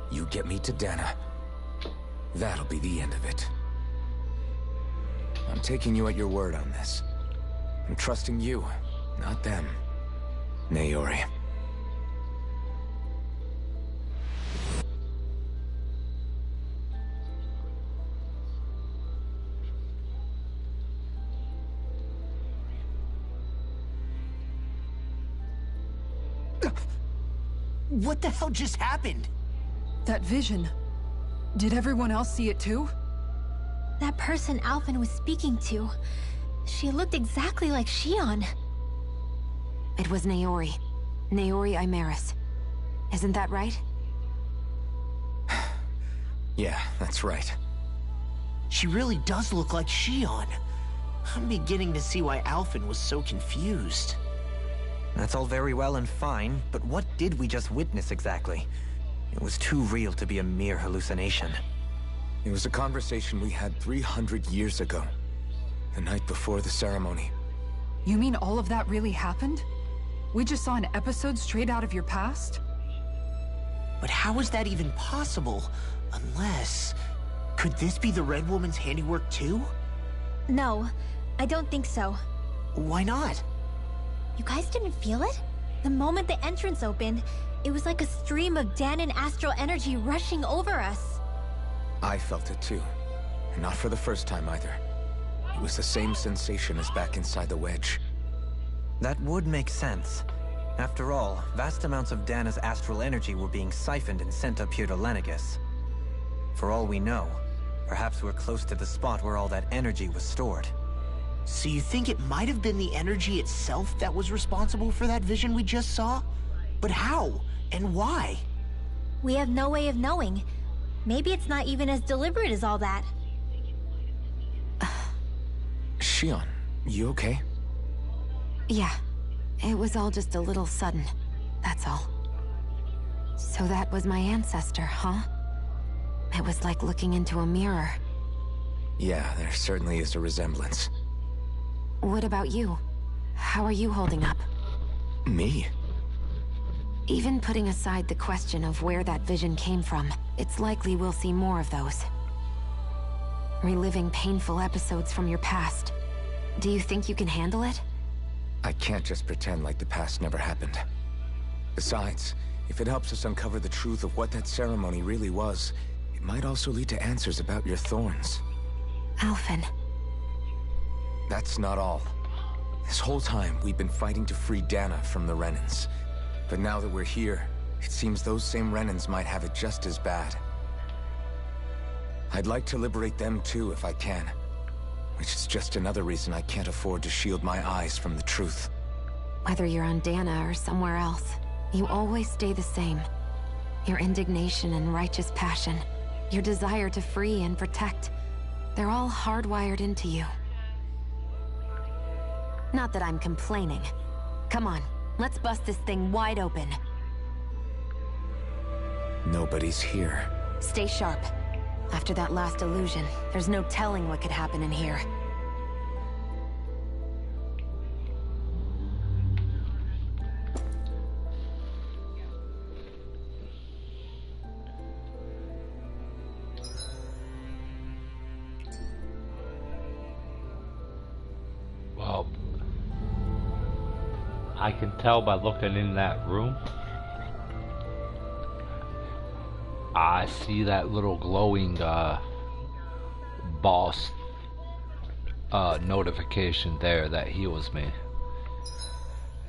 Speaker 7: You get me to Dahna. That'll be the end of it. I'm taking you at your word on this. I'm trusting you, not them. Naori.
Speaker 6: What the hell just happened?
Speaker 5: That vision. Did everyone else see it too?
Speaker 4: That person Alphen was speaking to, she looked exactly like Shion.
Speaker 3: It was Naori. Naori Imaris. Isn't that right?
Speaker 7: Yeah, that's right.
Speaker 6: She really does look like Shion. I'm beginning to see why Alphen was so confused.
Speaker 2: That's all very well and fine, but what did we just witness exactly? It was too real to be a mere hallucination.
Speaker 7: It was a conversation we had 300 years ago. The night before the ceremony.
Speaker 5: You mean all of that really happened? We just saw an episode straight out of your past?
Speaker 6: But how is that even possible? Unless... Could this be the Red Woman's handiwork too?
Speaker 4: No, I don't think so.
Speaker 6: Why not?
Speaker 4: You guys didn't feel it? The moment the entrance opened, it was like a stream of Dahnan astral energy rushing over us.
Speaker 7: I felt it too. And not for the first time either. It was the same sensation as back inside the wedge.
Speaker 2: That would make sense. After all, vast amounts of Dahna's astral energy were being siphoned and sent up here to Lenegis. For all we know, perhaps we're close to the spot where all that energy was stored.
Speaker 6: So you think it might have been the energy itself that was responsible for that vision we just saw? But how? And why?
Speaker 4: We have no way of knowing. Maybe it's not even as deliberate as all that.
Speaker 7: Shion, you okay?
Speaker 3: Yeah. It was all just a little sudden. That's all. So that was my ancestor, huh? It was like looking into a mirror.
Speaker 7: Yeah, there certainly is a resemblance.
Speaker 3: What about you? How are you holding up?
Speaker 7: Me?
Speaker 3: Even putting aside the question of where that vision came from, it's likely we'll see more of those. Reliving painful episodes from your past. Do you think you can handle it?
Speaker 7: I can't just pretend like the past never happened. Besides, if it helps us uncover the truth of what that ceremony really was, it might also lead to answers about your thorns.
Speaker 3: Alphen.
Speaker 7: That's not all. This whole time, we've been fighting to free Dana from the Renans. But now that we're here, it seems those same Renans might have it just as bad. I'd like to liberate them too if I can. Which is just another reason I can't afford to shield my eyes from the truth.
Speaker 3: Whether you're on Dana or somewhere else, you always stay the same. Your indignation and righteous passion, your desire to free and protect, they're all hardwired into you. Not that I'm complaining. Come on, let's bust this thing wide open.
Speaker 7: Nobody's here.
Speaker 3: Stay sharp. After that last illusion, there's no telling what could happen in here.
Speaker 1: Well, I can tell by looking in that room. I see that little glowing boss notification there that heals me.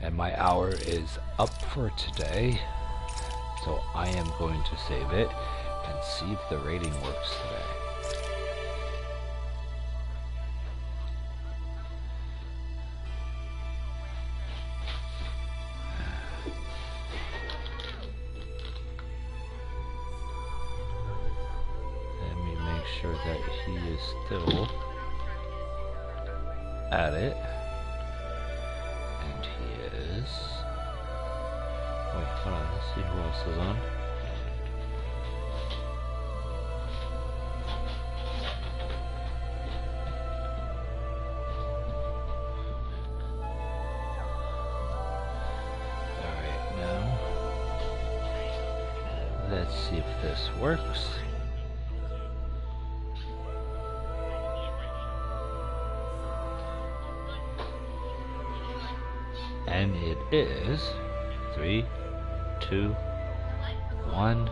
Speaker 1: And my hour is up for today. So I am going to save it and see if the rating works today. Sure that he is still at it, and he is. Wait, hold on. Let's see who else is on. All right, now let's see if this works. And it is 3, 2, 1.